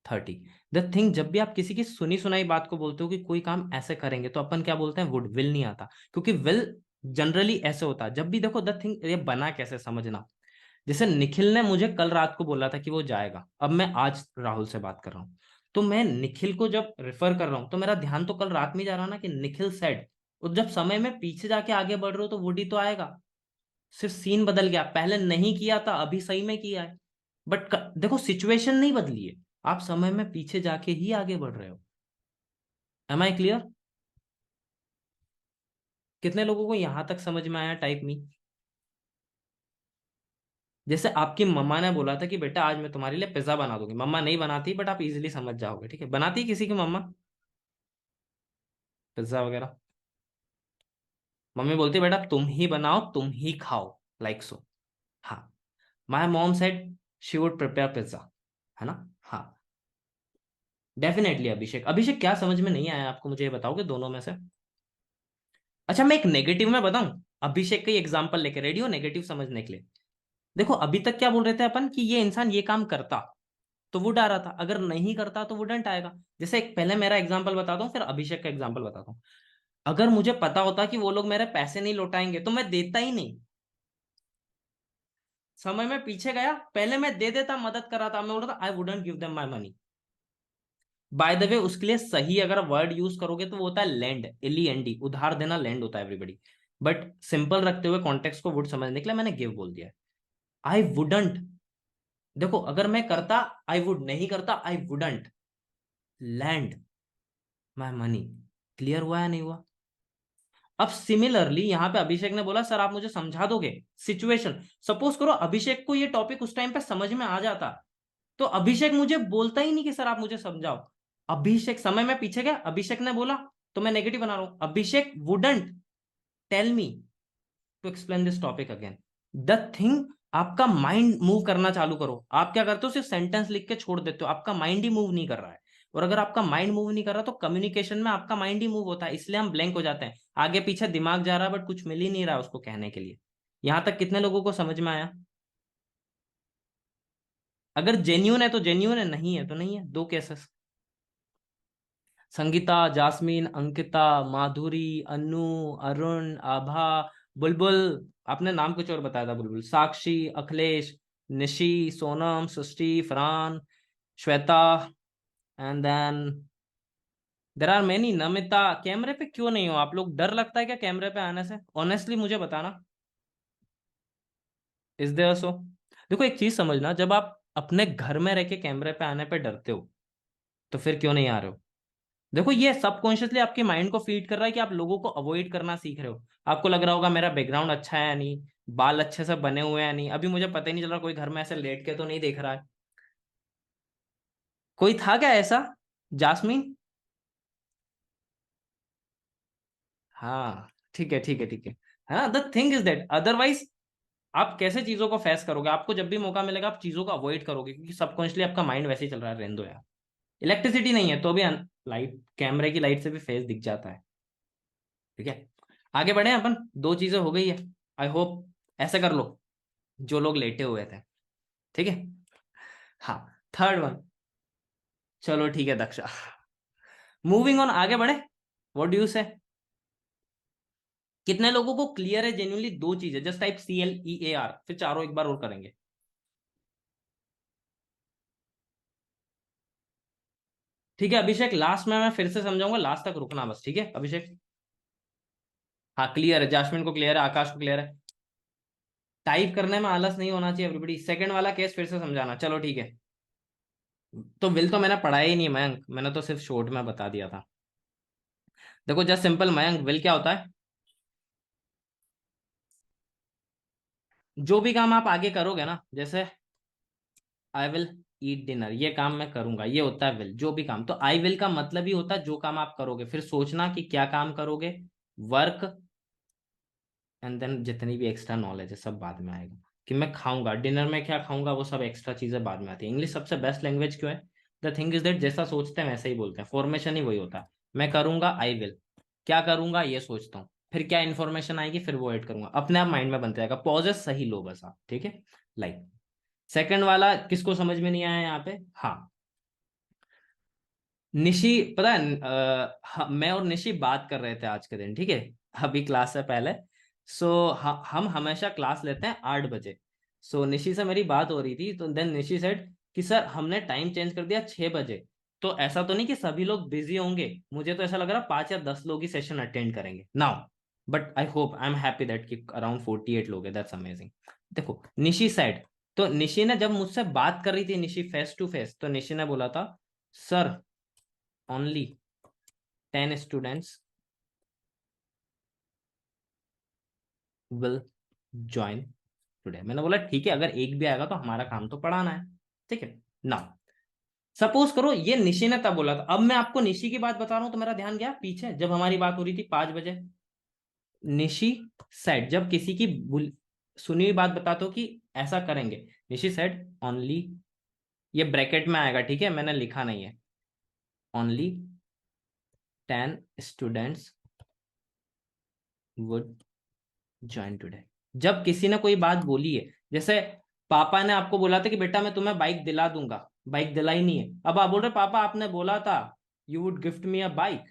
30। The thing, जब भी आप किसी की सुनी सुनाई बात को बोलते हो कि कोई काम ऐसे करेंगे, तो अपन क्या बोलते हैं, वुड। विल नहीं आता, क्योंकि विल जनरली ऐसे होता है जब भी देखो। द थिंग, ये बना कैसे समझना, जैसे निखिल ने मुझे कल रात को बोला था कि वो जाएगा, अब मैं आज राहुल से बात कर रहा हूँ, तो मैं निखिल को जब रेफर कर रहा हूँ तो मेरा ध्यान तो कल रात में जा रहा ना कि निखिल सेड। और जब समय में पीछे जाके आगे बढ़ रहे हो तो वुड ही तो आएगा। सिर्फ सीन बदल गया, पहले नहीं किया था अभी सही में किया है। बट देखो सिचुएशन नहीं बदली है, आप समय में पीछे जाके ही आगे बढ़ रहे हो। Am I clear? कितने लोगों को यहां तक समझ में आया टाइप मी? जैसे आपकी मम्मा ने बोला था कि बेटा आज मैं तुम्हारे लिए पिज्जा बना दूंगी, मम्मा नहीं बनाती बट आप इजीली समझ जाओगे। ठीक है, बनाती किसी की मम्मा पिज्जा वगैरह? मम्मी बोलती बेटा तुम ही बनाओ तुम ही खाओ, लाइक सो। हाँ, my mom said she would prepare pizza, है ना? हाँ, डेफिनेटली। अभिषेक, अभिषेक क्या समझ में नहीं आया आपको, मुझे ये बताओगे दोनों में से? अच्छा, मैं एक नेगेटिव में बताऊं, अभिषेक का एग्जांपल लेके रेडी हो नेगेटिव समझने के लिए? देखो अभी तक क्या बोल रहे थे अपन कि ये इंसान ये काम करता, तो वुड आ रहा था, अगर नहीं करता तो वुडंट आएगा। जैसे एक पहले मेरा एग्जांपल बताता हूँ फिर अभिषेक का एग्जांपल बताता हूँ। अगर मुझे पता होता कि वो लोग मेरे पैसे नहीं लौटाएंगे तो मैं देता ही नहीं। समय में पीछे गया, पहले मैं दे देता, मदद कर रहा था, मैं बोल रहा था I wouldn't give them my money. By the way, उसके लिए सही अगर वर्ड यूज करोगे तो वो होता है लैंड, LEND, उधार देना लैंड होता है एवरीबडी। बट सिंपल रखते हुए कॉन्टेक्स्ट को वुड समझने के लिए मैंने गिव बोल दिया। आई वुडंट, देखो अगर मैं करता आई वुड, नहीं करता I wouldn't land my money. Clear हुआ या नहीं हुआ? अब सिमिलरली यहाँ पे अभिषेक ने बोला सर आप मुझे समझा दोगे सिचुएशन। सपोज करो अभिषेक को ये टॉपिक उस टाइम पे समझ में आ जाता, तो अभिषेक मुझे बोलता ही नहीं कि सर आप मुझे समझाओ। अभिषेक समय में पीछे गया, अभिषेक ने बोला, तो मैं नेगेटिव बना रहा हूं, Abhishek wouldn't tell me to explain this topic again. The thing, आपका माइंड मूव करना चालू करो। आप क्या करते हो, सिर्फ सेंटेंस लिख के छोड़ देते हो, आपका माइंड ही मूव नहीं कर रहा है। और अगर आपका माइंड मूव नहीं कर रहा तो कम्युनिकेशन में आपका माइंड ही मूव होता है, इसलिए हम ब्लैंक हो जाते हैं। आगे पीछे दिमाग जा रहा है बट कुछ मिल ही नहीं रहा है उसको कहने के लिए। यहां तक कितने लोगों को समझ में आया? अगर जेन्यून है तो जेन्यून है, नहीं है तो नहीं है, दो केसेस। संगीता, जास्मीन, अंकिता, माधुरी, अनु, अरुण, आभा, बुलबुल। आपने नाम कुछ और बताया था, Bulbul, Sakshi, Akhilesh, Nishi, Sonam, Srishti, Farhan, Shweta, and then there are many. Namita. कैमरे पे क्यों नहीं हो आप लोग, डर लगता है क्या कैमरे पे आने से? ऑनेस्टली मुझे बताना, इज देयर सो? देखो एक चीज समझना, जब आप अपने घर में रह के कैमरे पे आने पे डरते हो तो फिर क्यों नहीं आ रहे हो? देखो ये सबकॉन्शियसली आपके माइंड को फीड कर रहा है कि आप लोगों को अवॉइड करना सीख रहे हो। आपको लग रहा होगा मेरा बैकग्राउंड अच्छा है या नहीं, बाल अच्छे से बने हुए हैं या नहीं, अभी मुझे पता ही नहीं चल रहा कोई घर में ऐसे लेट के तो नहीं देख रहा है। कोई था क्या ऐसा? जास्मीन? हाँ, ठीक है ठीक है ठीक है। हाँ, the thing is that otherwise आप कैसे चीजों को फेस करोगे? आपको जब भी मौका मिलेगा आप चीजों को अवॉइड करोगे, क्योंकि सबकॉन्शियसली आपका माइंड वैसे ही चल रहा है, रहने दो यार। इलेक्ट्रिसिटी नहीं है तो भी लाइट, कैमरे की लाइट से भी फेस दिख जाता है। ठीक है, आगे बढ़े अपन, दो चीजें हो गई है। आई होप ऐसे कर लो जो लोग लेटे हुए थे। ठीक है। हाँ, थर्ड वन। चलो ठीक है दक्षा, मूविंग ऑन, आगे बढ़े। व्हाट डू यू से? कितने लोगों को क्लियर है जेन्युइनली दो चीजें? जस्ट टाइप CLEAR, फिर चारों एक बार और करेंगे। ठीक है अभिषेक, लास्ट में मैं फिर से समझाऊंगा, लास्ट तक रुकना बस, ठीक है अभिषेक? हाँ क्लियर है, जास्मिन को क्लियर है, आकाश को क्लियर है। टाइप करने में आलस नहीं होना चाहिए एवरीबॉडी। सेकंड वाला केस फिर से समझाना, चलो ठीक है। तो विल तो मैंने पढ़ाया ही नहीं मयंक, मैंने तो सिर्फ शॉर्ट में बता दिया था। देखो जस्ट सिंपल मयंक, विल क्या होता है? जो भी काम आप आगे करोगे ना, जैसे आई विल ईट डिनर, ये काम मैं करूंगा, ये होता है विल। जो भी काम, तो आई विल का मतलब ही होता है जो काम आप करोगे। फिर सोचना कि क्या काम करोगे, वर्क, एंड देन जितनी भी एक्स्ट्रा नॉलेज है सब बाद में आएगा। कि मैं खाऊंगा डिनर में, क्या खाऊंगा, वो सब एक्स्ट्रा चीजें बाद में आती है। इंग्लिश सबसे बेस्ट लैंग्वेज क्यों है? द थिंग इज दैट जैसा सोचते हैं वैसे ही बोलते हैं, फॉर्मेशन ही वही होता है। मैं करूंगा आई विल, क्या करूंगा ये सोचता हूँ, फिर क्या इन्फॉर्मेशन आएगी फिर वो ऐड करूंगा, अपने आप माइंड में बनते जाएगा। पॉजेस सही लो बस आप, ठीक है? लाइक सेकंड वाला किसको समझ में नहीं आया यहाँ पे? हाँ, निशी, पता है मैं और निशी बात कर रहे थे आज के दिन, ठीक है, अभी क्लास से पहले। सो हम हमेशा क्लास लेते हैं 8 बजे। सो निशी से मेरी बात हो रही थी, तो देन निशी सेड कि सर हमने टाइम चेंज कर दिया 6 बजे। तो ऐसा तो नहीं कि सभी लोग बिजी होंगे, मुझे तो ऐसा लग रहा 5 या 10 लोग ही सेशन अटेंड करेंगे now. But I am happy that कि अराउंड 48 लोग हैं, दैट्स अमेजिंग। देखो निशी सेड, तो निशी ने जब मुझसे बात कर रही थी, निशी फेस टू फेस, तो निशी ने बोला था sir only 10 students will join today। मैंने बोला ठीक है, अगर एक भी आएगा तो हमारा काम तो पढ़ाना है, ठीक है ना? सपोज करो ये निशी ने तब बोला था, अब मैं आपको निशी की बात बता रहा हूं तो मेरा ध्यान गया पीछे जब हमारी बात हो रही थी 5 बजे। निशी सेड, जब किसी की सुनी हुई बात बताते हो कि ऐसा करेंगे, निशी सेड ओनली, ये ब्रैकेट में आएगा, ठीक है, मैंने लिखा नहीं है, only 10 students would join today. जब किसी ने कोई बात बोली है, जैसे पापा ने आपको बोला था कि बेटा मैं तुम्हें बाइक दिला दूंगा, बाइक दिलाई नहीं है, अब आप बोल रहे पापा आपने बोला था you would gift me a bike.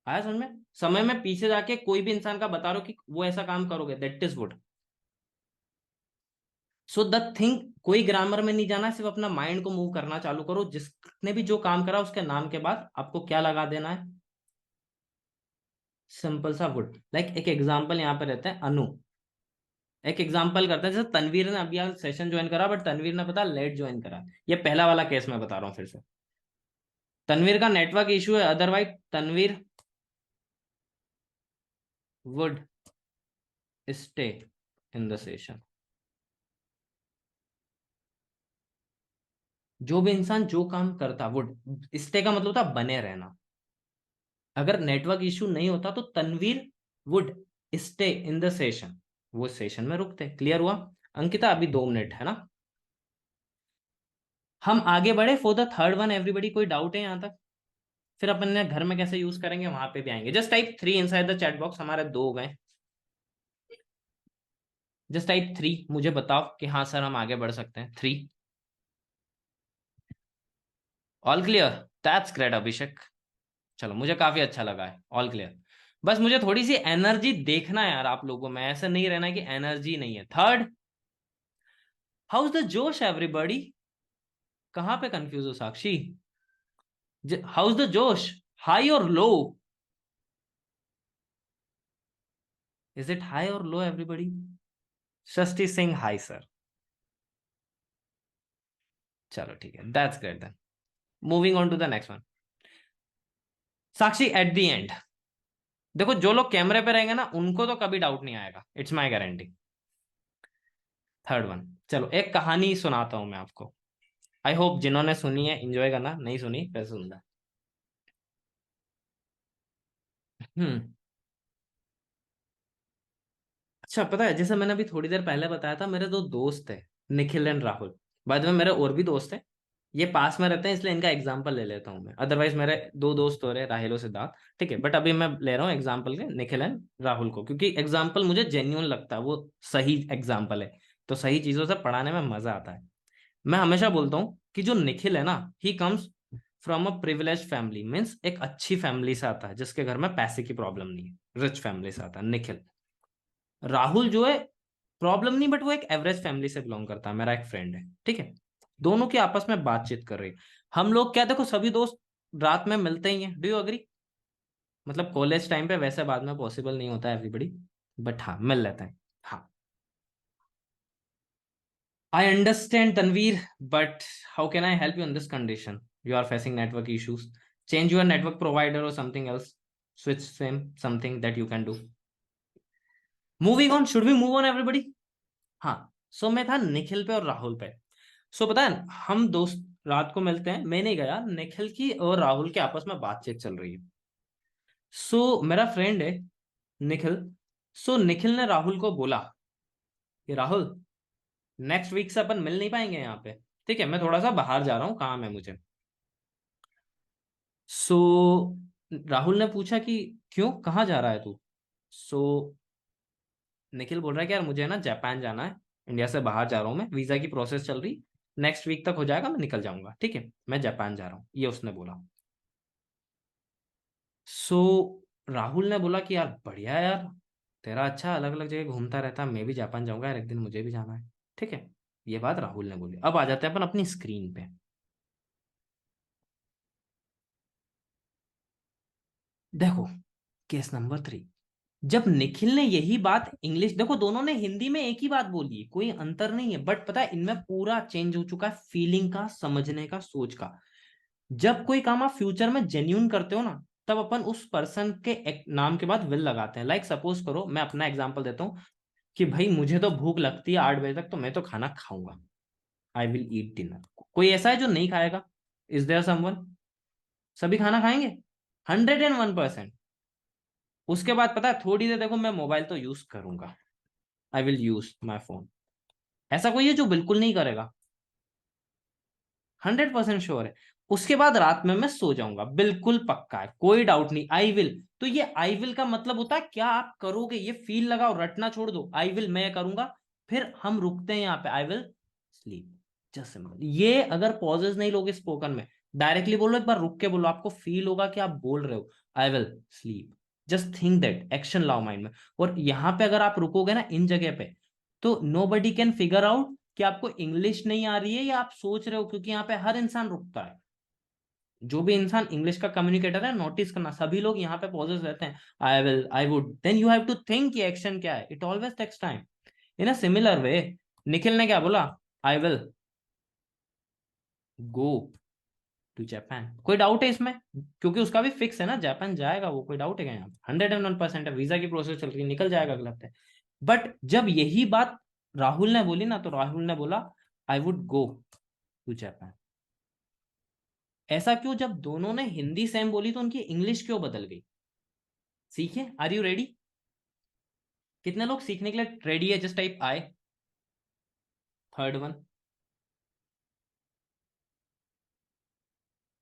आया समझ में? समय में पीछे जाके कोई भी इंसान का बता रहे हो कि वो ऐसा काम करोगे, that is would. So the thing, कोई ग्रामर में नहीं जाना है, सिर्फ अपना माइंड को मूव करना चालू करो। जिसने भी जो काम करा उसके नाम के बाद आपको क्या लगा देना है? सिंपल सा वुड। लाइक एक एग्जाम्पल यहाँ पे रहता है अनु, एक एग्जांपल करते हैं, जैसे तनवीर ने अभी आज सेशन ज्वाइन करा, बट तनवीर ने पता लेट ज्वाइन करा। ये पहला वाला केस मैं बता रहा हूँ फिर से, तनवीर का नेटवर्क इशू है, otherwise Tanveer would stay in the session. जो भी इंसान जो काम करता, वुड स्टे का मतलब था बने रहना। अगर नेटवर्क इशू नहीं होता तो Tanveer would stay in the session, वो सेशन में रुकते। क्लियर हुआ? अंकिता अभी 2 मिनट है ना, हम आगे बढ़े for the third one. Everybody कोई डाउट है यहाँ तक? फिर अपन ने घर में कैसे यूज करेंगे वहां पे भी आएंगे। Just type 3 inside the chat box, हमारे 2 हो गए। जस्ट टाइप 3, मुझे बताओ कि हाँ सर हम आगे बढ़ सकते हैं। 3, ऑल क्लियर, दैट्स ग्रेट अभिषेक। चलो मुझे काफी अच्छा लगा है, ऑल क्लियर। बस मुझे थोड़ी सी एनर्जी देखना है यार आप लोगों में, ऐसा नहीं रहना कि एनर्जी नहीं है। Third, how's the josh everybody? कहाँ पे कंफ्यूज हो Sakshi? How's the josh, high or low? Is it high or low everybody? Shashthi Singh high sir. चलो ठीक है, that's great then. Moving on to the next one. Sakshi at the end, देखो जो लोग कैमरे पे रहेंगे ना उनको तो कभी डाउट नहीं आएगा, it's my guarantee. Third one, चलो एक कहानी सुनाता हूं मैं आपको। आई होप जिन्होंने सुनी है एंजॉय करना, नहीं सुनी फिर सुनना। हम्म। अच्छा पता है, जैसे मैंने अभी थोड़ी देर पहले बताया था, मेरे 2 दोस्त थे, निखिल एंड राहुल। बाद में मेरे और भी दोस्त हैं, ये पास में रहते हैं इसलिए इनका एग्जाम्पल ले लेता हूँ मैं। अदरवाइज मेरे 2 दोस्त हो रहे, राहिल और सिद्धार्थ, ठीक है, बट अभी मैं ले रहा हूँ एग्जाम्पल के निखिल एंड राहुल को, क्योंकि एग्जाम्पल मुझे जेन्यून लगता है, वो सही एग्जाम्पल है। तो सही चीजों से पढ़ाने में मजा आता है। मैं हमेशा बोलता हूँ कि जो निखिल है ना, he comes from a privilege family, means एक अच्छी फैमिली से आता है जिसके घर में पैसे की प्रॉब्लम नहीं है, रिच फैमिली से आता है निखिल। राहुल जो है प्रॉब्लम नहीं, बट वो एक एवरेज फैमिली से बिलोंग करता है, मेरा एक फ्रेंड है, ठीक है। दोनों की आपस में बातचीत कर रही है। हम लोग क्या, देखो सभी दोस्त रात में मिलते ही हैं, डू यू अग्री? मतलब कॉलेज टाइम पे, वैसे बाद में पॉसिबल नहीं होता एवरीबडी, बट हाँ मिल लेते हैं। हाँ, I understand Tanveer, but how can I help you in this condition? You are facing network issues, change your network provider और something else, switch same, something that you can do. Moving on, should we move on everybody? हाँ, so मैं था निखिल पे और राहुल पे। सो पता है, हम दोस्त रात को मिलते हैं, मैं नहीं गया, निखिल की और राहुल के आपस में बातचीत चल रही है। सो मेरा फ्रेंड है निखिल, सो निखिल ने राहुल को बोला कि राहुल, नेक्स्ट वीक से अपन मिल नहीं पाएंगे यहाँ पे, ठीक है, मैं थोड़ा सा बाहर जा रहा हूँ, काम है मुझे। सो राहुल ने पूछा कि क्यों, कहाँ जा रहा है तू? सो निखिल बोल रहा है कि यार मुझे ना जापान जाना है, इंडिया से बाहर जा रहा हूँ मैं, वीजा की प्रोसेस चल रही, नेक्स्ट वीक तक हो जाएगा, मैं निकल जाऊंगा, ठीक है, मैं जापान जा रहा हूँ, ये उसने बोला। सो राहुल ने बोला कि यार बढ़िया है यार, तेरा अच्छा अलग अलग जगह घूमता रहता है, मैं भी जापान जाऊंगा यार, एक दिन मुझे भी जाना है, ठीक है। ये बात राहुल ने बोली। अब आ जाते हैं अपन अपनी स्क्रीन पे। देखो, केस नंबर 3, जब निखिल ने यही बात इंग्लिश, देखो दोनों ने हिंदी में एक ही बात बोली है, कोई अंतर नहीं है, बट पता है इनमें पूरा चेंज हो चुका है, फीलिंग का, समझने का, सोच का। जब कोई काम आप फ्यूचर में जेन्यून करते हो ना, तब अपन उस पर्सन के एक नाम के बाद विल लगाते हैं। लाइक सपोज करो, मैं अपना एग्जांपल देता हूँ कि भाई मुझे तो भूख लगती है 8 बजे तक, तो मैं तो खाना खाऊंगा, आई विल ईट डिनर। कोई ऐसा है जो नहीं खाएगा? Is there someone? सभी खाना खाएंगे, 101%। उसके बाद पता है थोड़ी देर देखो, मैं मोबाइल तो यूज करूंगा, I will use my phone. ऐसा कोई है जो बिल्कुल नहीं करेगा? 100% श्योर है। उसके बाद रात में मैं सो जाऊंगा, बिल्कुल पक्का है, कोई डाउट नहीं, आई विल। तो ये आई विल का मतलब होता है क्या आप करोगे, ये फील लगाओ, रटना छोड़ दो, आई विल मैं करूंगा। फिर हम रुकते हैं यहाँ पे, I will sleep, just simple. ये अगर पॉजेस नहीं लोगे स्पोकन में, डायरेक्टली बोलो, एक बार रुक के बोलो, आपको फील होगा कि आप बोल रहे हो I will sleep. Just think that, action लाओ माइंड में। और यहाँ पे अगर आप रुकोगे ना इन जगह पे, तो nobody can figure out कि आपको इंग्लिश नहीं आ रही है या आप सोच रहे हो, क्योंकि यहाँ पे हर इंसान रुकता है। जो भी इंसान इंग्लिश का कम्युनिकेटर है, नोटिस करना, सभी लोग यहाँ पे पॉजेस रहते हैं, I will, I would, then you have to think कि एक्शन क्या है, it always takes time. In a similar way, Nikhil ने क्या बोला? I will go to Japan. कोई डाउट है इसमें? क्योंकि उसका भी फिक्स है ना, जापान जाएगा वो, कोई डाउट है क्या? यहाँ 101% है, वीजा की प्रोसेस चल रही है, निकल जाएगा अगले हफ्ते। बट जब यही बात राहुल ने बोली ना, तो राहुल ने बोला I would go to Japan. ऐसा क्यों? जब दोनों ने हिंदी सेम बोली तो उनकी इंग्लिश क्यों बदल गई? सीखे, आर यू रेडी? कितने लोग सीखने के लिए रेडी है? Just type I. Third one,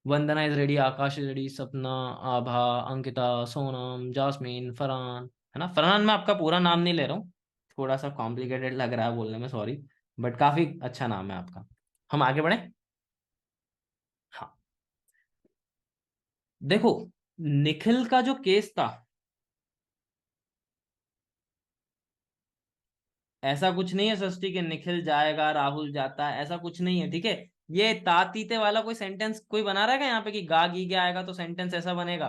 Vandana is ready, Akash is ready, सपना, आभा, अंकिता, सोनम, जासमीन, फरहान, है ना? फरहान, मैं आपका पूरा नाम नहीं ले रहा हूँ, थोड़ा सा कॉम्प्लिकेटेड लग रहा है बोलने में, सॉरी, बट काफी अच्छा नाम है आपका। हम आगे बढ़े। हाँ, देखो, निखिल का जो केस था, ऐसा कुछ नहीं है सृष्टि कि निखिल जाएगा राहुल जाता है, ऐसा कुछ नहीं है, ठीक है। ये तातीते वाला कोई सेंटेंस कोई बना रहा है क्या यहाँ पे कि गा गी के आएगा तो सेंटेंस ऐसा बनेगा?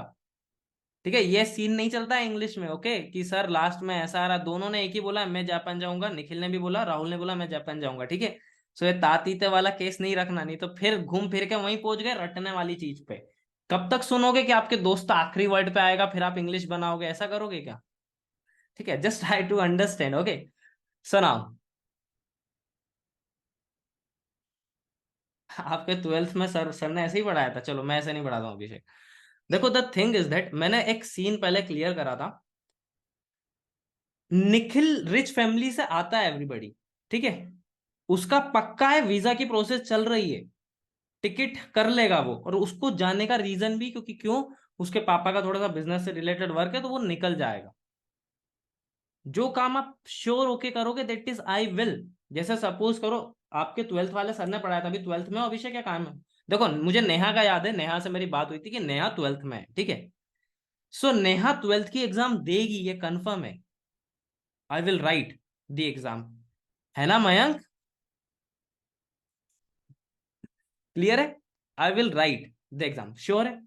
ठीक है, ये सीन नहीं चलता है इंग्लिश में, ओके, कि सर लास्ट में ऐसा आ रहा। दोनों ने एक ही बोला मैं जापान जाऊंगा, निखिल ने भी बोला, राहुल ने बोला मैं जापान जाऊंगा, ठीक है। सो ये तातीते वाला केस नहीं रखना, नहीं तो फिर घूम फिर के वहीं पहुंच गए रटने वाली चीज पे। कब तक सुनोगे कि आपके दोस्त आखिरी वर्ड पे आएगा फिर आप इंग्लिश बनाओगे? ऐसा करोगे क्या? ठीक है, just try to understand, okay. सुनाओ। आपके 12th में सर ने ऐसे ही पढ़ाया था? चलो मैं ऐसे नहीं पढ़ाता हूँ अभिषेक। देखो, द थिंग इज दैट, मैंने एक सीन पहले क्लियर करा था। निखिल रिच फैमिली से आता है एवरीबॉडी, ठीक है, उसका पक्का है, वीजा की प्रोसेस चल रही है, टिकट कर लेगा वो, और उसको जाने का रीजन भी, क्योंकि क्यों, उसके पापा का थोड़ा सा बिजनेस से रिलेटेड वर्क है, तो वो निकल जाएगा। जो काम आप श्योर होके करोगे, दैट इज आई विल। जैसे सपोज करो, आपके 12th वाले सर ने पढ़ाया था, अभी 12th में हो, अभिषेक क्या काम है? देखो मुझे नेहा का याद है, नेहा से मेरी बात हुई थी कि नेहा 12th में है, ठीक है। सो नेहा 12th की एग्जाम देगी, ये कंफर्म है। I will write the exam, है ना मयंक? क्लियर है? I will write the exam, sure है।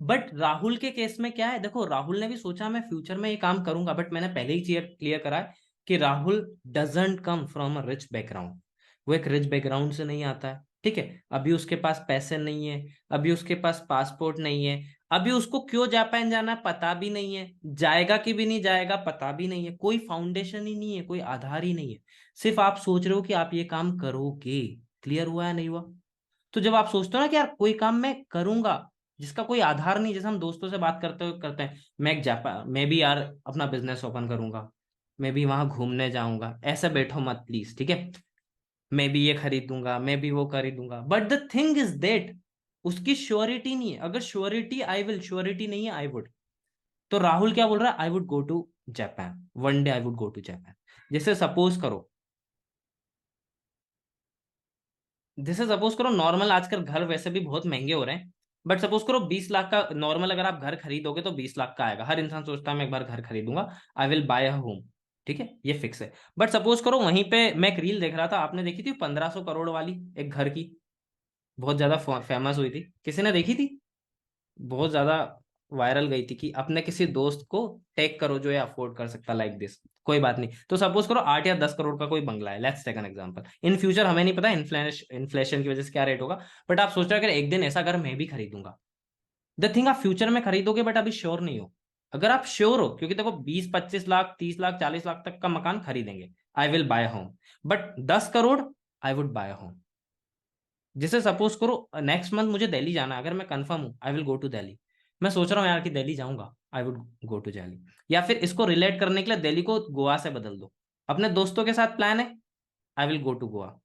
बट राहुल के केस में क्या है, देखो राहुल ने भी सोचा मैं फ्यूचर में ये काम करूंगा, बट मैंने पहले ही क्लियर क्लियर करा है कि Rahul doesn't come from a rich background. वो एक रिच बैकग्राउंड से नहीं आता है, ठीक है। अभी उसके पास पैसे नहीं है, अभी उसके पास पासपोर्ट नहीं है, अभी उसको क्यों जापान जाना पता भी नहीं है, जाएगा कि भी नहीं जाएगा पता भी नहीं है, कोई फाउंडेशन ही नहीं है, कोई आधार ही नहीं है। सिर्फ आप सोच रहे हो कि आप ये काम करोगे। क्लियर हुआ या नहीं हुआ? तो जब आप सोचते हो ना कि यार कोई काम मैं करूंगा जिसका कोई आधार नहीं, जैसे हम दोस्तों से बात करते हुए करते हैं, मैं एक जापान, मैं भी यार अपना बिजनेस ओपन करूंगा, मैं भी वहां घूमने जाऊंगा, ऐसे बैठो मत प्लीज, ठीक है। मैं भी ये खरीदूंगा, मैं भी वो खरीदूंगा, but the thing is that उसकी श्योरिटी नहीं है। अगर श्योरिटी आई विल, श्योरिटी नहीं है आई वुड। तो राहुल क्या बोल रहा है, I would go to Japan, one day I would go to Japan. जैसे सपोज करो, जैसे सपोज करो नॉर्मल, आजकल घर वैसे भी बहुत महंगे हो रहे हैं, बट सपोज करो 20 लाख का नॉर्मल अगर आप घर खरीदोगे तो 20 लाख का आएगा। हर इंसान सोचता है मैं एक बार घर खरीदूंगा, I will buy a home, ठीक है, ये फिक्स है। बट सपोज करो वहीं पे मैं एक रील देख रहा था, आपने देखी थी 1500 करोड़ वाली, एक घर की, बहुत ज्यादा फेमस हुई थी, किसी ने देखी थी? बहुत ज्यादा वायरल गई थी कि अपने किसी दोस्त को टेक करो जो ये अफोर्ड कर सकता, लाइक दिस। कोई बात नहीं, तो सपोज करो 8 या 10 करोड़ का कोई बंगला है, let's take an example. In future हमें नहीं पता इन्फ्लेशन की वजह से क्या रेट होगा, बट आप सोच रहे हो कि एक दिन ऐसा घर मैं भी खरीदूंगा। द थिंग, आप फ्यूचर में खरीदोगे बट अभी श्योर नहीं हो। अगर आप श्योर हो, क्योंकि देखो 20-25 लाख 30 लाख 40 लाख तक का मकान खरीदेंगे, I will buy home. But 10 crore, I would buy home. जैसे सपोज करो नेक्स्ट मंथ मुझे दिल्ली जाना है, अगर मैं कंफर्म हूं I will go to Delhi. मैं सोच रहा हूँ यार कि दिल्ली जाऊंगा, I would go to Delhi. या फिर इसको रिलेट करने के लिए दिल्ली को गोवा से बदल दो, अपने दोस्तों के साथ प्लान है, I will go to Goa.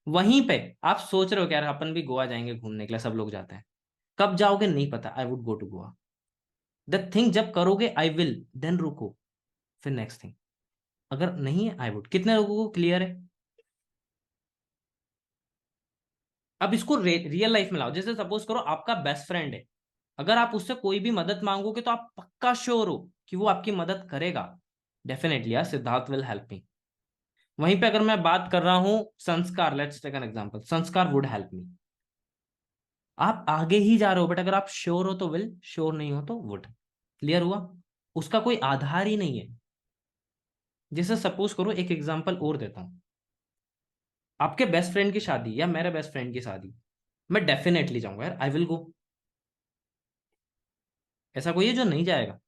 वहीं पे आप सोच रहे हो कि यार अपन भी गोवा जाएंगे घूमने के लिए, सब लोग जाते हैं, कब जाओगे नहीं पता, I would go to Goa. The thing, जब करोगे आई विल, देन रुको, फिर नेक्स्ट थिंग। अगर नहीं है आई वुड, कितने लोगों को क्लियर है? अब इसको रियल लाइफ में लाओ। जैसे सपोज करो आपका बेस्ट फ्रेंड है, अगर आप उससे कोई भी मदद मांगोगे तो आप पक्का श्योर हो कि वो आपकी मदद करेगा। डेफिनेटली यार, सिद्धार्थ विल हेल्प मी। वहीं पे अगर मैं बात कर रहा हूं संस्कार, लेट्स टेक एन एग्जांपल, संस्कार वुड हेल्प मी। आप आगे ही जा रहे हो, बट अगर आप श्योर हो तो विल, श्योर नहीं हो तो वुड। क्लियर हुआ? उसका कोई आधार ही नहीं है। जैसे सपोज करो एक एग्जांपल और देता हूं, आपके बेस्ट फ्रेंड की शादी या मेरे बेस्ट फ्रेंड की शादी, मैं डेफिनेटली जाऊंगा यार, आई विल गो। ऐसा कोई है जो नहीं जाएगा?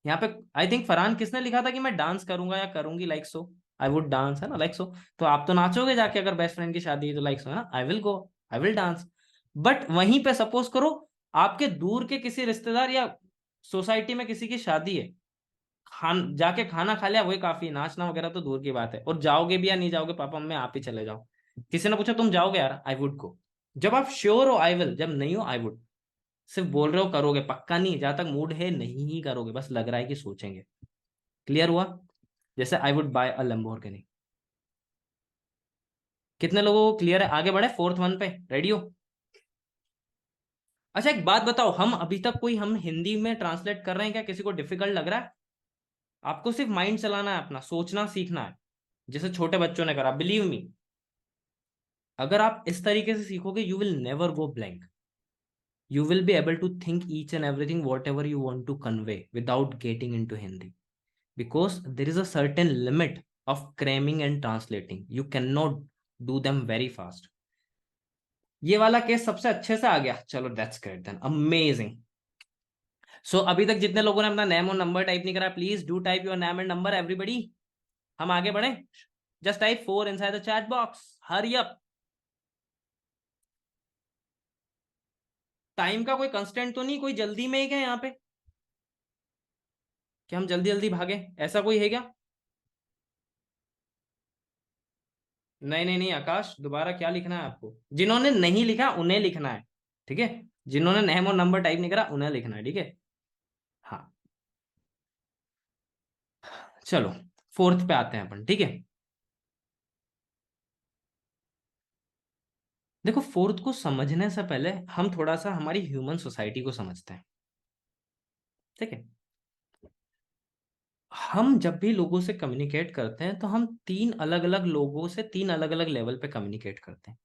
यहाँ पे आई थिंक फरहान किसने लिखा था कि मैं डांस करूंगा या करूंगी, like so, I would dance, है ना, लाइक सो। तो आप तो नाचोगे जाके, अगर बेस्ट फ्रेंड की शादी है तो लाइक सो, है ना, आई will go, I will dance. But वहीं पे सपोज करो आपके दूर के किसी रिश्तेदार या सोसाइटी में किसी की शादी है, जाके खाना खा लिया वही काफी, नाचना वगैरह तो दूर की बात है, और जाओगे भी या नहीं जाओगे, पापा मम्मी आप ही चले जाओ। किसी ने पूछा तुम जाओगे यार, आई वुड गो। जब आप श्योर हो आई विल, जब नहीं हो आई वुड। सिर्फ बोल रहे हो करोगे, पक्का नहीं, जहां तक मूड है नहीं ही करोगे, बस लग रहा है कि सोचेंगे। क्लियर हुआ? जैसे आई वुड बाय अ लैम्बोर्गिनी। कितने लोगों को क्लियर है? आगे बढ़े फोर्थ वन पे, रेडी हो? अच्छा एक बात बताओ, हम अभी तक कोई हम हिंदी में ट्रांसलेट कर रहे हैं क्या? किसी को डिफिकल्ट लग रहा है? आपको सिर्फ माइंड चलाना है, अपना सोचना सीखना है, जैसे छोटे बच्चों ने करा, बिलीव मी। अगर आप इस तरीके से सीखोगे you will never go blank. You will be able to think each and everything whatever you want to convey without getting into Hindi, because there is a certain limit of cramming and translating. You cannot do them very fast. ये वाला case सबसे अच्छे से आ गया, चलो that's great then, amazing. सो अभी तक जितने लोगों ने अपना नेम और नंबर टाइप नहीं करा, please do type your name and number everybody. हम आगे बढ़े, just type 4 inside the chat box, hurry up. Time का कोई कंस्टेंट तो नहीं, कोई जल्दी में ही क्या यहाँ पे, कि हम जल्दी जल्दी भागे, ऐसा कोई है क्या? नहीं नहीं नहीं आकाश, दोबारा क्या लिखना है आपको? जिन्होंने नहीं लिखा उन्हें लिखना है, ठीक है। जिन्होंने नेम और नंबर टाइप नहीं करा उन्हें लिखना है, ठीक है। हाँ, चलो फोर्थ पे आते हैं अपन, ठीक है। देखो, फोर्थ को समझने से पहले हम थोड़ा सा हमारी ह्यूमन सोसाइटी को समझते हैं, ठीक है। हम जब भी लोगों से कम्युनिकेट करते हैं तो हम तीन अलग अलग लोगों से तीन अलग अलग लेवल पे कम्युनिकेट करते हैं।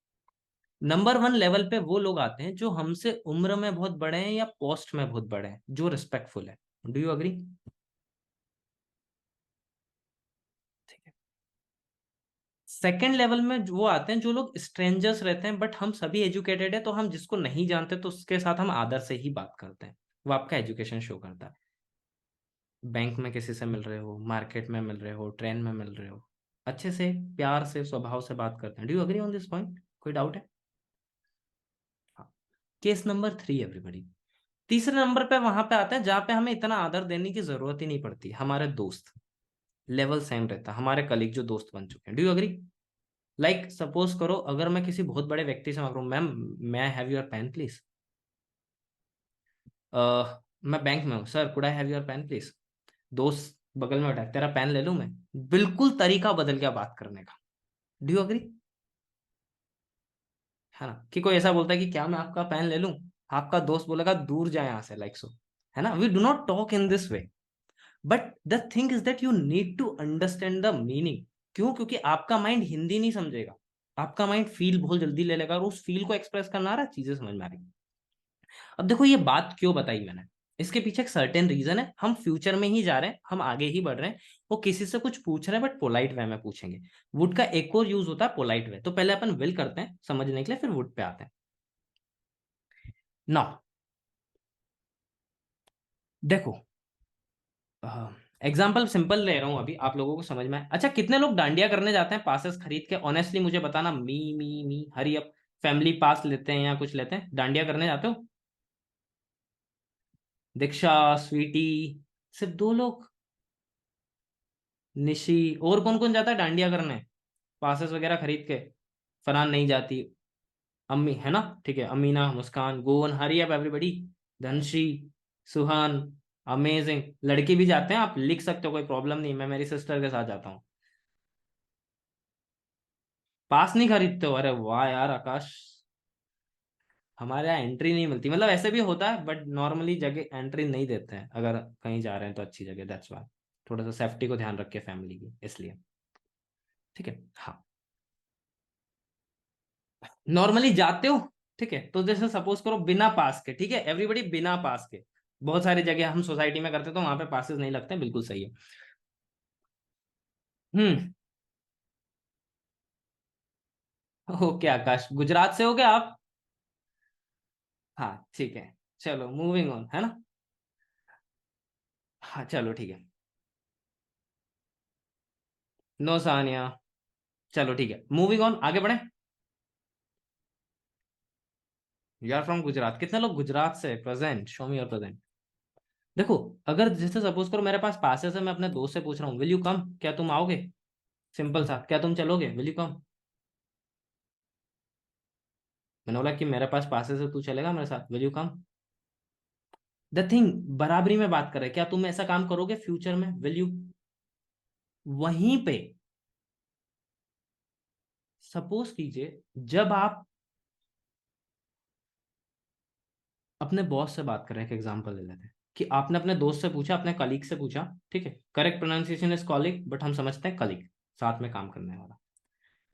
नंबर वन लेवल पे वो लोग आते हैं जो हमसे उम्र में बहुत बड़े हैं या पोस्ट में बहुत बड़े हैं, जो रिस्पेक्टफुल है। Do you agree? ठीक है। सेकेंड लेवल में वो आते हैं जो लोग स्ट्रेंजर्स रहते हैं, बट हम सभी एजुकेटेड है, तो हम जिसको नहीं जानते तो उसके साथ हम आदर से ही बात करते हैं। वो आपका एजुकेशन शो करता है। बैंक में किसी से मिल रहे हो, मार्केट में मिल रहे हो, ट्रेन में मिल रहे हो, अच्छे से प्यार से स्वभाव से बात करते हैं। Do you agree on this point? कोई डाउट है? हाँ। Case number three everybody. तीसरे नंबर पे वहां पे आते हैं जहां पे हमें इतना आदर देने की जरूरत ही नहीं पड़ती। हमारे दोस्त, लेवल सेम रहता है, हमारे कलीग जो दोस्त बन चुके हैं। Do you agree? Like suppose करो, अगर मैं किसी बहुत बड़े व्यक्ति से मांग रहा हूँ, मैम मैं हैव योर पेन प्लीज। मैं बैंक में हूँ, sir could I have your pen please. दोस्त बगल में बैठा है, तेरा पेन ले लूं मैं? बिल्कुल तरीका बदल गया बात करने का। Do you agree? है ना? कि कोई ऐसा बोलता है कि क्या मैं आपका पेन ले लूं, आपका दोस्त बोलेगा दूर जाए यहां से, लाइक सो। है ना? We do not talk in this way. But the thing is that you need to understand the meaning. क्यों? क्योंकि आपका माइंड हिंदी नहीं समझेगा, आपका माइंड फील बहुत जल्दी ले लेगा, और उस फील को एक्सप्रेस करना आ रहा है, चीजें समझ में आ रही। अब देखो, ये बात क्यों बताई मैंने, इसके पीछे एक सर्टेन रीजन है। हम फ्यूचर में ही जा रहे हैं, हम आगे ही बढ़ रहे हैं। वो किसी से कुछ पूछ रहे हैं, बट पोलाइट वे में पूछेंगे। वुड का एक और यूज होता है पोलाइट वे। तो पहले अपन विल करते हैं समझने के लिए, फिर वुड पे आते हैं। नाउ देखो, एग्जाम्पल सिंपल ले रहा हूं अभी, आप लोगों को समझ में आए। अच्छा, कितने लोग डांडिया करने जाते हैं पासेस खरीद के? ऑनेस्टली मुझे बताना। मी हरी अप। फैमिली पास लेते हैं या कुछ लेते हैं, डांडिया करने जाते हो? दीक्षा, स्वीटी, सिर्फ दो लोग? निशी? और कौन कौन जाता है डांडिया करने पासेस वगैरह खरीद के? फरहान नहीं जाती। अम्मी है ना? ठीक है, Amina, Muskan, Govan, hurry up everybody. Dhanashree, Suhan, amazing. लड़की भी जाते हैं, आप लिख सकते हो, कोई प्रॉब्लम नहीं। मैं मेरी सिस्टर के साथ जाता हूँ। पास नहीं खरीदते हो? अरे वाह यार आकाश, हमारे यहाँ एंट्री नहीं मिलती। मतलब ऐसे भी होता है, बट नॉर्मली जगह एंट्री नहीं देते हैं अगर कहीं जा रहे हैं तो अच्छी जगह। दैट्स वाई, थोड़ा सा सेफ्टी को ध्यान रखे फैमिली की, इसलिए। ठीक है, हाँ। नॉर्मली जाते हो, ठीक है। तो जैसे सपोज करो बिना पास के, ठीक है, एवरीबडी बिना पास के। बहुत सारी जगह हम सोसाइटी में करते तो वहां पे पासेस नहीं लगते, बिल्कुल सही है। हम्म। ओके आकाश, गुजरात से हो क्या आप? हाँ ठीक है। चलो मूविंग ऑन, है ना? हाँ चलो ठीक है। नो सानिया। चलो ठीक है, मूविंग ऑन, आगे बढ़े। You are from Gujarat. कितने लोग गुजरात से present? Show me your present. देखो, अगर जैसे सपोज करो मेरे पास पासेस है, मैं अपने दोस्त से पूछ रहा हूँ विल यू कम, क्या तुम आओगे? सिंपल सा, क्या तुम चलोगे? Will you come? मैंने बोला कि मेरे पास पासेस है, तू चलेगा मेरे साथ? Will you come? The thing, बराबरी में बात कर रहे हैं, क्या तुम ऐसा काम करोगे फ्यूचर में? Will you? वहीं पे सपोज कीजिए, जब आप अपने बॉस से बात कर रहे हैं, एक एग्जांपल ले लेते हैं, कि आपने अपने दोस्त से पूछा, अपने कलीग से पूछा, ठीक है, करेक्ट प्रोनाउंसिएशन इज कॉलिग, बट हम समझते हैं कलीग, साथ में काम करने वाला।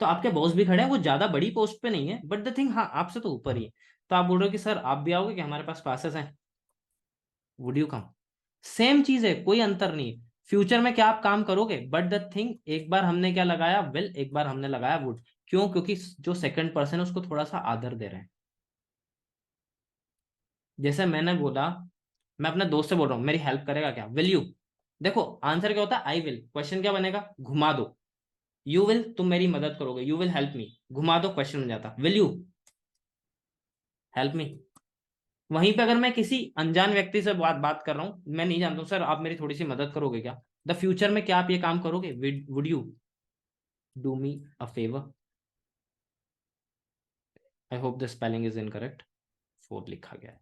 तो आपके बॉस भी खड़े हैं, वो ज्यादा बड़ी पोस्ट पे नहीं है, बट द थिंग, हाँ आपसे तो ऊपर ही है। तो आप बोल रहे हो कि सर आप भी आओगे कि हमारे पास पासेस हैं? Would you come? सेम चीज है, कोई अंतर नहीं है। फ्यूचर में क्या आप काम करोगे? बट द थिंग, एक बार हमने क्या लगाया? विल, एक बार हमने लगाया वुड। क्यों? क्योंकि जो सेकंड पर्सन है उसको थोड़ा सा आदर दे रहे हैं। जैसे मैंने बोला, मैं अपने दोस्त से बोल रहा हूँ मेरी हेल्प करेगा क्या? Will you? देखो, आंसर क्या होता है? I will. क्वेश्चन क्या बनेगा? घुमा दो। यू विल, तुम मेरी मदद करोगे, यू विल हेल्प मी। घुमा दो, क्वेश्चन बन जाता विल यू हेल्प मी। वहीं पे अगर मैं किसी अनजान व्यक्ति से बात बात कर रहा हूँ, मैं नहीं जानता हूँ, सर आप मेरी थोड़ी सी मदद करोगे क्या? द फ्यूचर में क्या आप ये काम करोगे? Would you do me a favour? I hope the spelling is incorrect. Four लिखा गया है।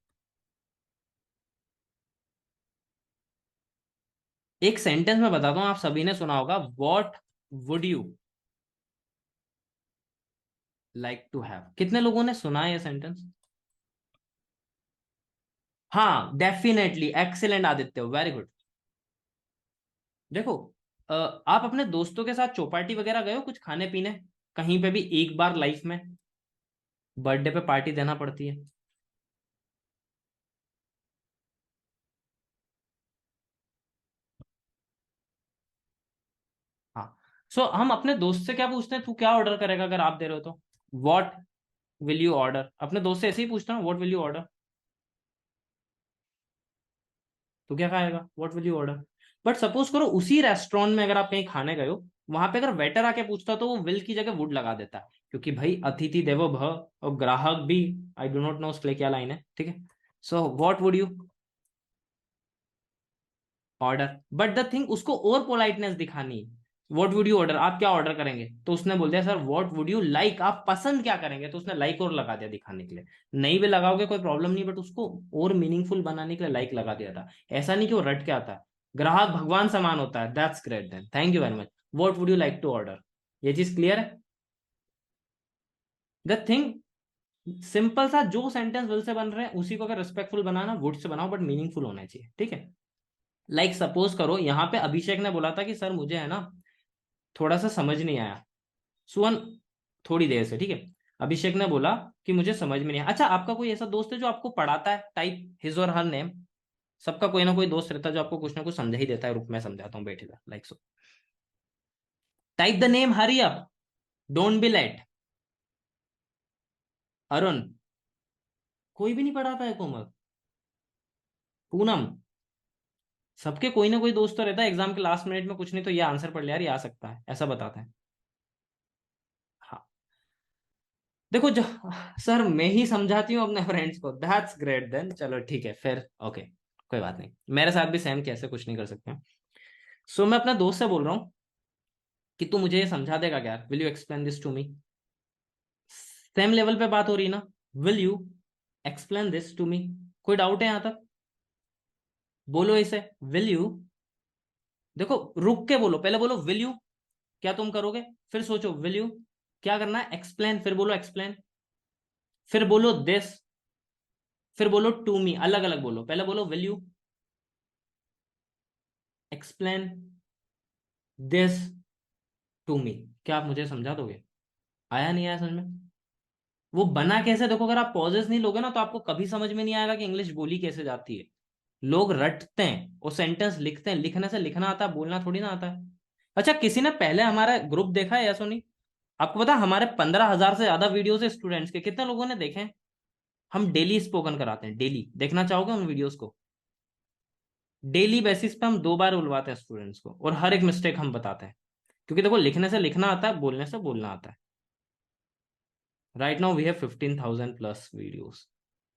एक सेंटेंस में बताता हूँ, आप सभी ने सुना होगा, what would you? Like to have, कितने लोगों ने सुना है ये सेंटेंस? हाँ definitely, excellent Aditya, very good. देखो आप अपने दोस्तों के साथ चौपाटी वगैरह गए हो कुछ खाने पीने, कहीं पे भी एक बार लाइफ में? बर्थडे पे पार्टी देना पड़ती है। हाँ, सो हम अपने दोस्त से क्या पूछते हैं, तू क्या ऑर्डर करेगा अगर आप दे रहे हो तो? वॉट विल यू ऑर्डर, अपने दोस्त से ऐसे ही पूछता हूँ, व्हाट विल यू ऑर्डर, तो क्या खाएगा, what will you order. But suppose करो उसी रेस्टोरेंट में अगर आप कहीं खाने गए हो, वहां पे अगर वेटर आके पूछता तो वो विल की जगह वुड लगा देता है, क्योंकि भाई अतिथि देवो भव, और ग्राहक भी, आई डो नॉट नो उसके लिए क्या लाइन है, ठीक है। So what would you order, but the thing उसको और पोलाइटनेस दिखानी, व्हाट वुड यू ऑर्डर, आप क्या ऑर्डर करेंगे, तो उसने बोल दिया sir what would you like, आप पसंद क्या करेंगे, तो उसने लाइक और लगा दिया दिखाने के लिए। नहीं भी लगाओगे कोई प्रॉब्लम नहीं, बट उसको और मीनिंगफुल बनाने के लिए लाइक लगा दिया था। ऐसा नहीं कि वो रट के आता है, ग्राहक भगवान समान होता है, that's great then, thank you very much. What would you like to order, ये चीज क्लियर है? द थिंग, सिंपल सा जो सेंटेंस विल से बन रहे हैं उसी को अगर रिस्पेक्टफुल बनाना, वुड से बनाओ, बट मीनिंगफुल होना चाहिए, ठीक है। लाइक सपोज करो यहाँ पे अभिषेक ने बोला था कि सर मुझे है ना थोड़ा सा समझ नहीं आया, सुवन, थोड़ी देर से, ठीक है। अभिषेक ने बोला कि मुझे समझ में नहीं आया। अच्छा, आपका कोई ऐसा दोस्त है जो आपको पढ़ाता है, टाइप हिज और हर नेम, सबका कोई ना कोई दोस्त रहता है जो आपको कुछ ना कुछ समझा ही देता है, रुक मैं समझाता हूँ, बैठेगा like so, type the name, hurry up, don't be late. Arun, कोई भी नहीं पढ़ाता है, कोमल, पूनम, सबके कोई ना कोई दोस्त तो रहता है, एग्जाम के लास्ट मिनट में कुछ नहीं तो ये आंसर पढ़ ले यार, ये आ सकता है, ऐसा बताते हैं। हाँ, देखो जो, सर मैं ही समझाती हूँ अपने फ्रेंड्स को, दैट्स ग्रेट देन, चलो ठीक है फिर, ओके, कोई बात नहीं, मेरे साथ भी सेम, कैसे कुछ नहीं कर सकते हैं। सो मैं अपने दोस्त से बोल रहा हूँ कि तू मुझे ये समझा देगा क्या, will you explain this to me, same level पे बात हो रही है ना, will you explain this to me, कोई डाउट है यहां तक? बोलो इसे, विल यू, देखो रुक के बोलो, पहले बोलो विल यू, क्या तुम करोगे, फिर सोचो विल यू क्या करना है, एक्सप्लेन, फिर बोलो एक्सप्लेन, फिर बोलो दिस, फिर बोलो टू मी, अलग अलग बोलो, पहले बोलो will you explain this to me, क्या आप मुझे समझा दोगे? आया नहीं आया समझ में? वो बना कैसे, देखो अगर आप पॉजेस नहीं लोगे ना तो आपको कभी समझ में नहीं आएगा कि इंग्लिश बोली कैसे जाती है। लोग रटते हैं और सेंटेंस लिखते हैं, लिखने से लिखना आता है, बोलना थोड़ी ना आता है। अच्छा, किसी ने पहले हमारा ग्रुप देखा है या सुनी? आपको पता है, हमारे 15,000 से ज्यादा वीडियोस है स्टूडेंट्स के, कितने लोगों ने देखे हैं? हम डेली स्पोकन कराते हैं, डेली, देखना चाहोगे उन वीडियोस को? डेली बेसिस पे हम 2 बार बुलवाते हैं स्टूडेंट्स को, और हर एक मिस्टेक हम बताते हैं, क्योंकि देखो लिखने से लिखना आता है, बोलने से बोलना आता है। Right now we have 15,000 plus videos,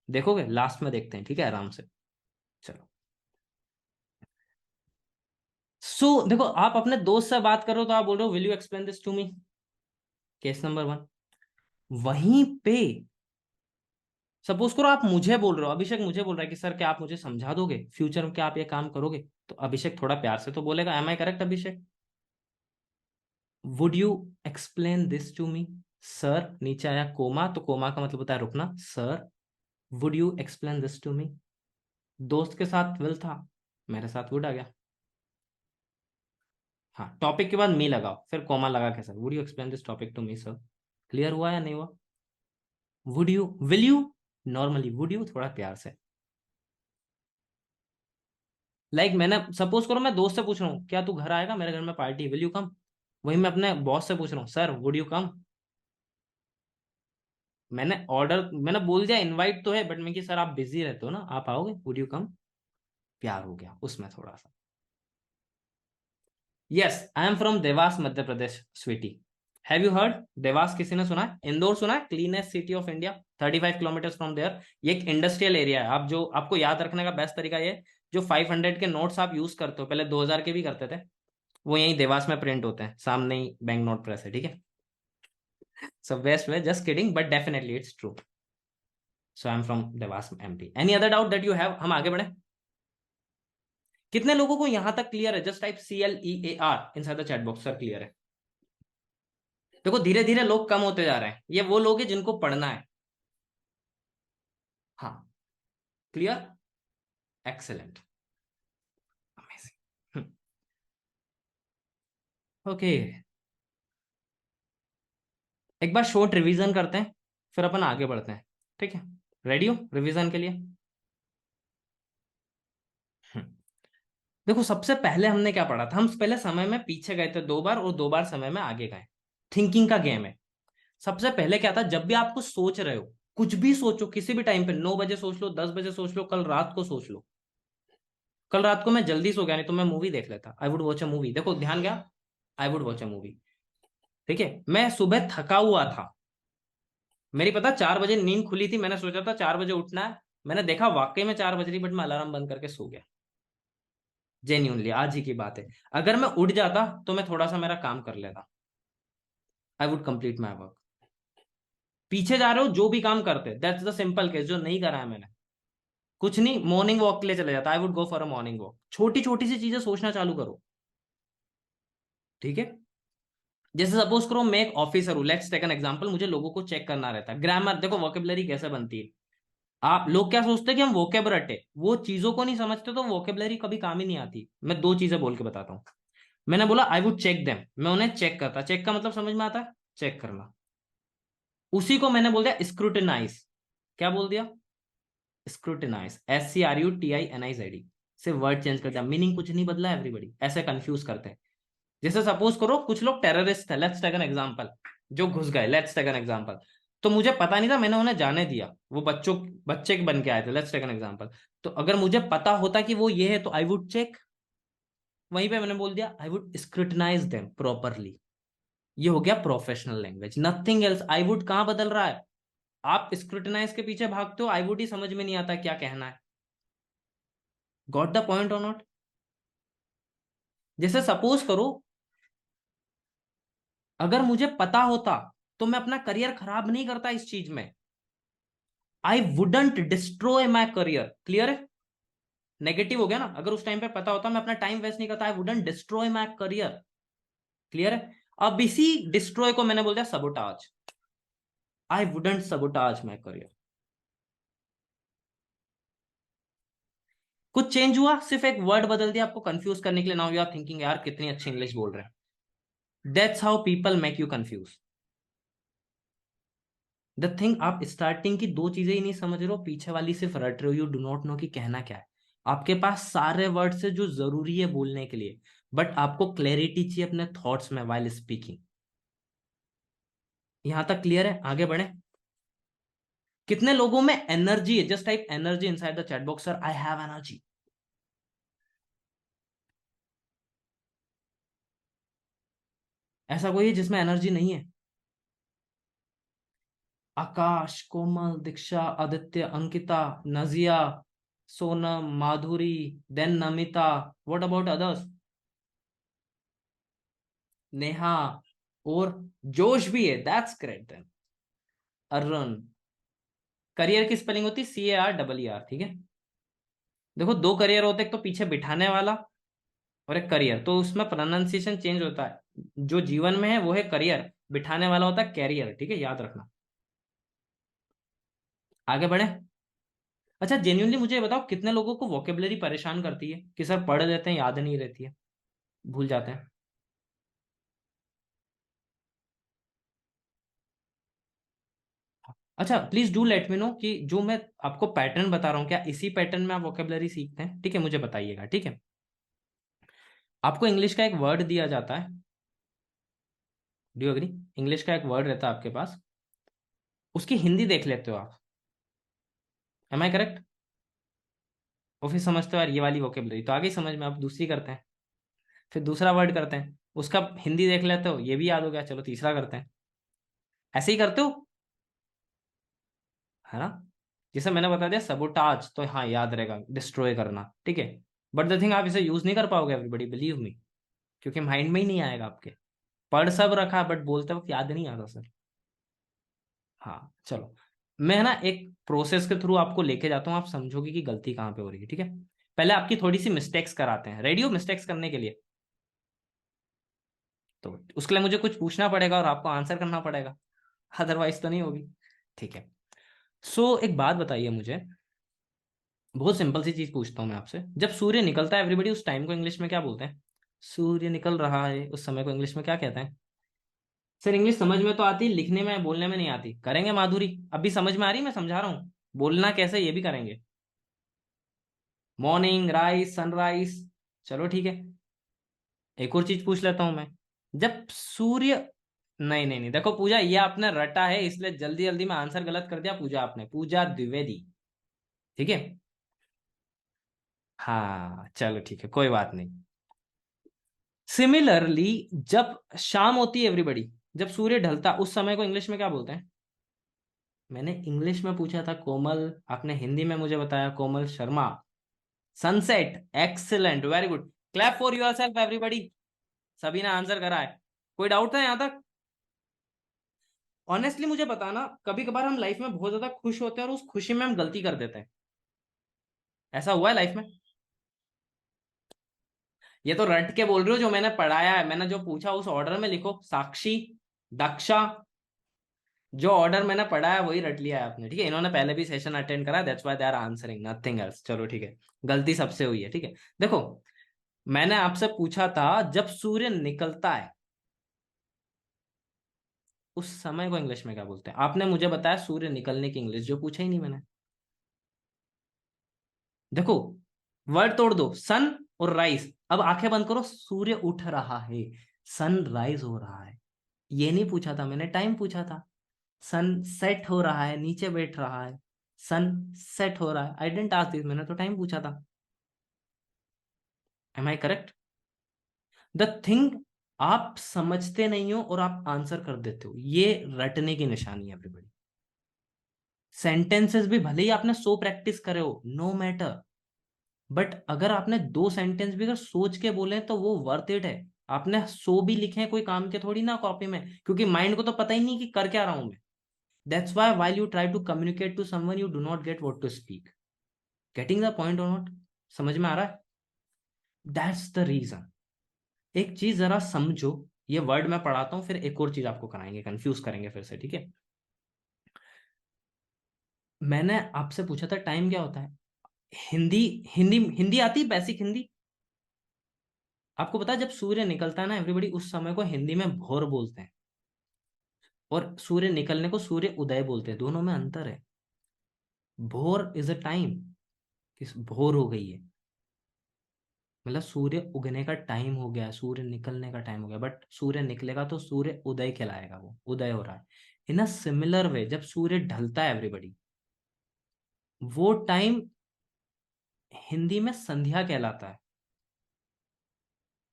देखोगे लास्ट में देखते हैं, ठीक है, आराम से। चलो, देखो आप अपने दोस्त से बात करो तो आप बोल रहे हो will you explain this to me, case number 1। वहीं पे सपोज करो आप मुझे बोल रहे हो, अभिषेक मुझे बोल रहा है कि सर क्या आप मुझे समझा दोगे, फ्यूचर में क्या आप ये काम करोगे, तो अभिषेक थोड़ा प्यार से तो बोलेगा, am I correct Abhishek? Would you explain this to me, sir, नीचे आया कोमा, तो कोमा का मतलब होता है रुकना, sir would you explain this to me, दोस्त के साथ विल था, मेरे साथ वुड आ गया। हाँ, टॉपिक के बाद मी लगाओ, फिर कोमा लगा के, sir would you explain this topic to me sir, clear हुआ या नहीं हुआ? Would you, will you, normally, would you थोड़ा प्यार से, मैंने सपोज करो मैं दोस्त से पूछ रहा हूँ क्या तू घर आएगा, मेरे घर में पार्टी, विल यू कम? वही मैं अपने बॉस से पूछ रहा हूँ, सर वुड यू कम? मैंने बोल दिया इनवाइट तो है, बट मैं कि सर आप बिजी रहते हो ना, आप आओगे, वुड यू कम? प्यार हो गया उसमें थोड़ा सा। Yes, I am from Dewas Madhya Pradesh, Sweety. Have you heard Dewas, किसी ने सुना है? इंदौर सुना है, cleanest city of India, 35 kilometre from there. ये एक इंडस्ट्रियल एरिया है, आप जो आपको याद रखने का बेस्ट तरीका ये, जो 500 के नोट्स आप यूज करते हो, पहले 2000 के भी करते थे, वो यही देवास में प्रिंट होते हैं, सामने ही बैंक नोट प्रेस है, ठीक है। So best way, just kidding, but definitely it's true. So I am from Dewas MP. Any other doubt that you have, हम आगे बढ़े? कितने लोगों को यहां तक क्लियर है? Just type CLEAR inside the chat box, sir clear है। देखो धीरे धीरे लोग कम होते जा रहे हैं, ये वो लोग हैं जिनको पढ़ना है। हाँ। क्लियर। एक्सेलेंट। अमेजिंग। ओके। एक बार शॉर्ट रिवीजन करते हैं, फिर अपन आगे बढ़ते हैं। ठीक है, रेडी हो रिवीजन के लिए? हम्म, देखो सबसे पहले हमने क्या पढ़ा था, हम पहले समय में पीछे गए थे 2 बार और 2 बार समय में आगे गए। थिंकिंग का गेम है। सबसे पहले क्या था, जब भी आप कुछ सोच रहे हो, कुछ भी सोचो किसी भी टाइम पे, 9 बजे सोच लो, 10 बजे सोच लो, कल रात को सोच लो। कल रात को मैं जल्दी सो गया, नहीं तो मैं मूवी देख लेता, I would watch a movie. देखो ध्यान गया, I would watch a movie. ठीक है, मैं सुबह थका हुआ था, मेरी पता 4 बजे नींद खुली थी, मैंने सोचा था 4 बजे उठना है, मैंने देखा वाकई में 4 बज रही, बट मैं अलार्म बंद करके सो गया। जेन्यूनली आज ही की बात है। अगर मैं उठ जाता तो मैं थोड़ा सा मेरा काम कर लेता, I would complete my work. पीछे जा रहे हो जो भी काम करते, दैट्स द सिंपल केस, जो नहीं करा है मैंने। कुछ नहीं, मॉर्निंग वॉक के लिए चले जाता, आई would go for a morning walk. छोटी छोटी सी चीजें सोचना चालू करो। ठीक है, जैसे सपोज करो मैं एक ऑफिसर हूं, लेट्स टेक एन एग्जांपल, मुझे लोगों को चेक करना रहता है, ग्रामर देखो, वोकेबलरी कैसे बनती है। आप लोग क्या सोचते हैं कि हम वोकेब रटे, वो चीजों को नहीं समझते, तो वोकेबलरी कभी काम ही नहीं आती। मैं 2 चीजें बोल के बताता हूँ। मैंने बोला आई वुड चेक देम, मैं उन्हें चेक करता, चेक का मतलब समझ में आता है, चेक करना। उसी को मैंने बोल दिया स्क्रूटिनाइज। क्या बोल दिया? Scrutinise, SCRUTINIZED। सिर्फ वर्ड चेंज कर दिया, मीनिंग कुछ नहीं बदला, एवरीबडी ऐसे कंफ्यूज करते हैं। जैसे सपोज करो कुछ लोग टेररिस्ट थे, लेट्स टेक एन एग्जांपल, जो घुस गए, लेट्स टेक एन एग्जांपल। तो मुझे पता नहीं था, मैंने उन्हें जाने दिया, वो बच्चे बन के आए थे, लेट्स टेक एन एग्जांपल। तो अगर मुझे पता होता कि वो ये है तो आई वुड चेक। वहीं पे मैंने बोल दिया I would scrutinise them properly. ये हो गया professional language, nothing else. I would कहां बदल रहा है? आप स्क्रूटनाइज के पीछे भागते हो, आई वुड ही समझ में नहीं आता क्या कहना है। गॉट द पॉइंट और नॉट? जैसे सपोज करो, अगर मुझे पता होता तो मैं अपना करियर खराब नहीं करता इस चीज में। I wouldn't destroy my career. Clear है? नेगेटिव हो गया ना, अगर उस टाइम पे पता होता मैं अपना टाइम वेस्ट नहीं करता, I wouldn't destroy my career. Clear है? अब इसी डिस्ट्रॉय को मैंने बोल दिया sabotage. I wouldn't sabotage my career. कुछ चेंज हुआ, सिर्फ एक वर्ड बदल दिया आपको कंफ्यूज करने के लिए। नाउ यू आर थिंकिंग यार कितनी अच्छी इंग्लिश बोल रहे हैं। That's how people make you confuse. The thing, आप स्टार्टिंग की 2 चीजें ही नहीं समझ रहे हो, पीछे वाली सिर्फ रट रहे हो, यू डू नॉट नो कि कहना क्या है। आपके पास सारे वर्ड्स है जो जरूरी है बोलने के लिए, बट आपको क्लैरिटी चाहिए अपने थॉट्स में वाइल स्पीकिंग। यहां तक क्लियर है? आगे बढ़े। कितने लोगों में एनर्जी है? Just type energy inside the chat box, sir I have energy. ऐसा कोई है जिसमें एनर्जी नहीं है? Akash, Komal, Diksha, Aditya, Ankita, Najiya, Sonam, Madhuri, then Namita. What about others? Neha, और जोश भी है, that's correct then. Arun. Career की स्पेलिंग होती है CARER, ठीक है? देखो 2 करियर होते हैं, एक तो पीछे बिठाने वाला और एक करियर, तो उसमें प्रोनाउंसिएशन चेंज होता है। जो जीवन में है वो है करियर, बिठाने वाला होता है कैरियर, ठीक है, याद रखना। आगे बढ़े। अच्छा जेन्युइनली मुझे ये बताओ, कितने लोगों को वोकेबलरी परेशान करती है कि सर पढ़ लेते हैं याद नहीं रहती है, भूल जाते हैं? अच्छा please do let me no कि जो मैं आपको पैटर्न बता रहा हूँ, क्या इसी पैटर्न में आप वोकेबलरी सीखते हैं? ठीक है, मुझे बताइएगा, ठीक है? आपको इंग्लिश का एक वर्ड दिया जाता है, डू यू एग्री? इंग्लिश का एक वर्ड रहता है आपके पास, उसकी हिंदी देख लेते हो आप, एम आई करेक्ट? और फिर समझते हो यार ये वाली वोकेबलरी तो आ गई समझ में, आप दूसरी करते हैं, फिर दूसरा वर्ड करते हैं, उसका हिंदी देख लेते हो, ये भी याद हो गया, चलो तीसरा करते हैं। ऐसे ही करते हो, है ना? जैसे मैंने बता दिया सबोटाज, तो हाँ याद रहेगा डिस्ट्रॉय करना, ठीक है? बट द थिंग, आप इसे यूज नहीं कर पाओगे एवरीबडी, बिलीव मी, क्योंकि माइंड में ही नहीं आएगा आपके। पढ़ सब रखा बट बोलते वक्त याद नहीं आता सर। हाँ चलो, मैं ना एक प्रोसेस के थ्रू आपको लेके जाता हूँ, आप समझोगे कि गलती कहाँ पे हो रही है, ठीक है? पहले आपकी थोड़ी सी मिस्टेक्स कराते हैं, रेडी हो मिस्टेक्स करने के लिए? तो उसके लिए मुझे कुछ पूछना पड़ेगा और आपको आंसर करना पड़ेगा, अदरवाइज तो नहीं होगी। ठीक है। सो एक बात बताइए मुझे, बहुत सिंपल सी चीज पूछता हूँ मैं आपसे, जब सूर्य निकलता है एवरीबडी उस टाइम को इंग्लिश में क्या बोलते हैं? सूर्य निकल रहा है उस समय को इंग्लिश में क्या कहते हैं? सर इंग्लिश समझ में तो आती, लिखने में बोलने में नहीं आती। करेंगे माधुरी? अभी समझ में आ रही, मैं समझा रहा हूँ, बोलना कैसे ये भी करेंगे। Morning, rise, sunrise. चलो ठीक है, एक और चीज पूछ लेता हूं मैं। जब सूर्य, नहीं नहीं नहीं, देखो पूजा, ये आपने रटा है इसलिए जल्दी जल्दी में आंसर गलत कर दिया। पूजा, आपने पूजा द्विवेदी, ठीक है। हाँ चलो ठीक है, कोई बात नहीं। सिमिलरली, जब शाम होती है एवरीबडी, जब सूर्य ढलता उस समय को इंग्लिश में क्या बोलते हैं? मैंने इंग्लिश में पूछा था कोमल, आपने हिंदी में मुझे बताया Komal Sharma. Sunset, excellent, very good. Clap for yourself everybody. सभी ने आंसर करा है। कोई डाउट था यहां तक? ऑनेस्टली मुझे बताना, कभी कभार हम लाइफ में बहुत ज्यादा खुश होते हैं और उस खुशी में हम गलती कर देते हैं। ऐसा हुआ है लाइफ में? ये तो रट के बोल रहे हो, जो मैंने पढ़ाया है, मैंने जो पूछा उस ऑर्डर में लिखो। साक्षी, दक्षा, जो ऑर्डर मैंने पढ़ा है वही रट लिया है आपने, ठीक है। इन्होंने पहले भी सेशन अटेंड करा, that's why they are answering, nothing else. चलो ठीक है, गलती सबसे हुई है, ठीक है। देखो, मैंने आपसे पूछा था जब सूर्य निकलता है उस समय को इंग्लिश में क्या बोलते हैं? आपने मुझे बताया सूर्य निकलने की इंग्लिश, जो पूछा ही नहीं मैंने। देखो, वर्ड तोड़ दो, सन और राइज। अब आंखें बंद करो, सूर्य उठ रहा है, सन राइज हो रहा है। ये नहीं पूछा था मैंने, टाइम पूछा था। सन सेट हो रहा है, नीचे बैठ रहा है, सन सेट हो रहा है। आई डेंट आस्क दिस, मैंने तो टाइम पूछा था। Am I correct? The thing, आप समझते नहीं हो और आप आंसर कर देते हो, ये रटने की निशानी है एवरीबॉडी। सेंटेंसेस भी भले ही आपने 100 प्रैक्टिस करे हो, नो मैटर, बट अगर आपने 2 सेंटेंस भी अगर सोच के बोले तो वो वर्थ इट है। आपने 100 भी लिखे हैं कोई काम के थोड़ी ना कॉपी में, क्योंकि माइंड को तो पता ही नहीं कि कर क्या रहा हूं मैं। That's why while you try to communicate to someone you do not get what to speak. Getting the point और नॉट? समझ में आ रहा है? That's the reason. एक चीज जरा समझो, ये वर्ड मैं पढ़ाता हूँ, फिर एक और चीज आपको कराएंगे, कंफ्यूज करेंगे फिर से, ठीक है। मैंने आपसे पूछा था टाइम क्या होता है। हिंदी, हिंदी हिंदी आती है, बेसिक हिंदी। आपको पता है जब सूर्य निकलता है ना एवरीबॉडी, उस समय को हिंदी में भोर बोलते हैं, और सूर्य निकलने को सूर्य उदय बोलते हैं, दोनों में अंतर है। भोर इज अ टाइम, किस भोर हो गई है, मतलब सूर्य उगने का टाइम हो गया, सूर्य निकलने का टाइम हो गया। बट सूर्य निकलेगा तो सूर्य उदय कहलाएगा, वो उदय हो रहा है। इन अ सिमिलर वे, जब सूर्य ढलता है एवरीबॉडी, वो टाइम हिंदी में संध्या कहलाता है।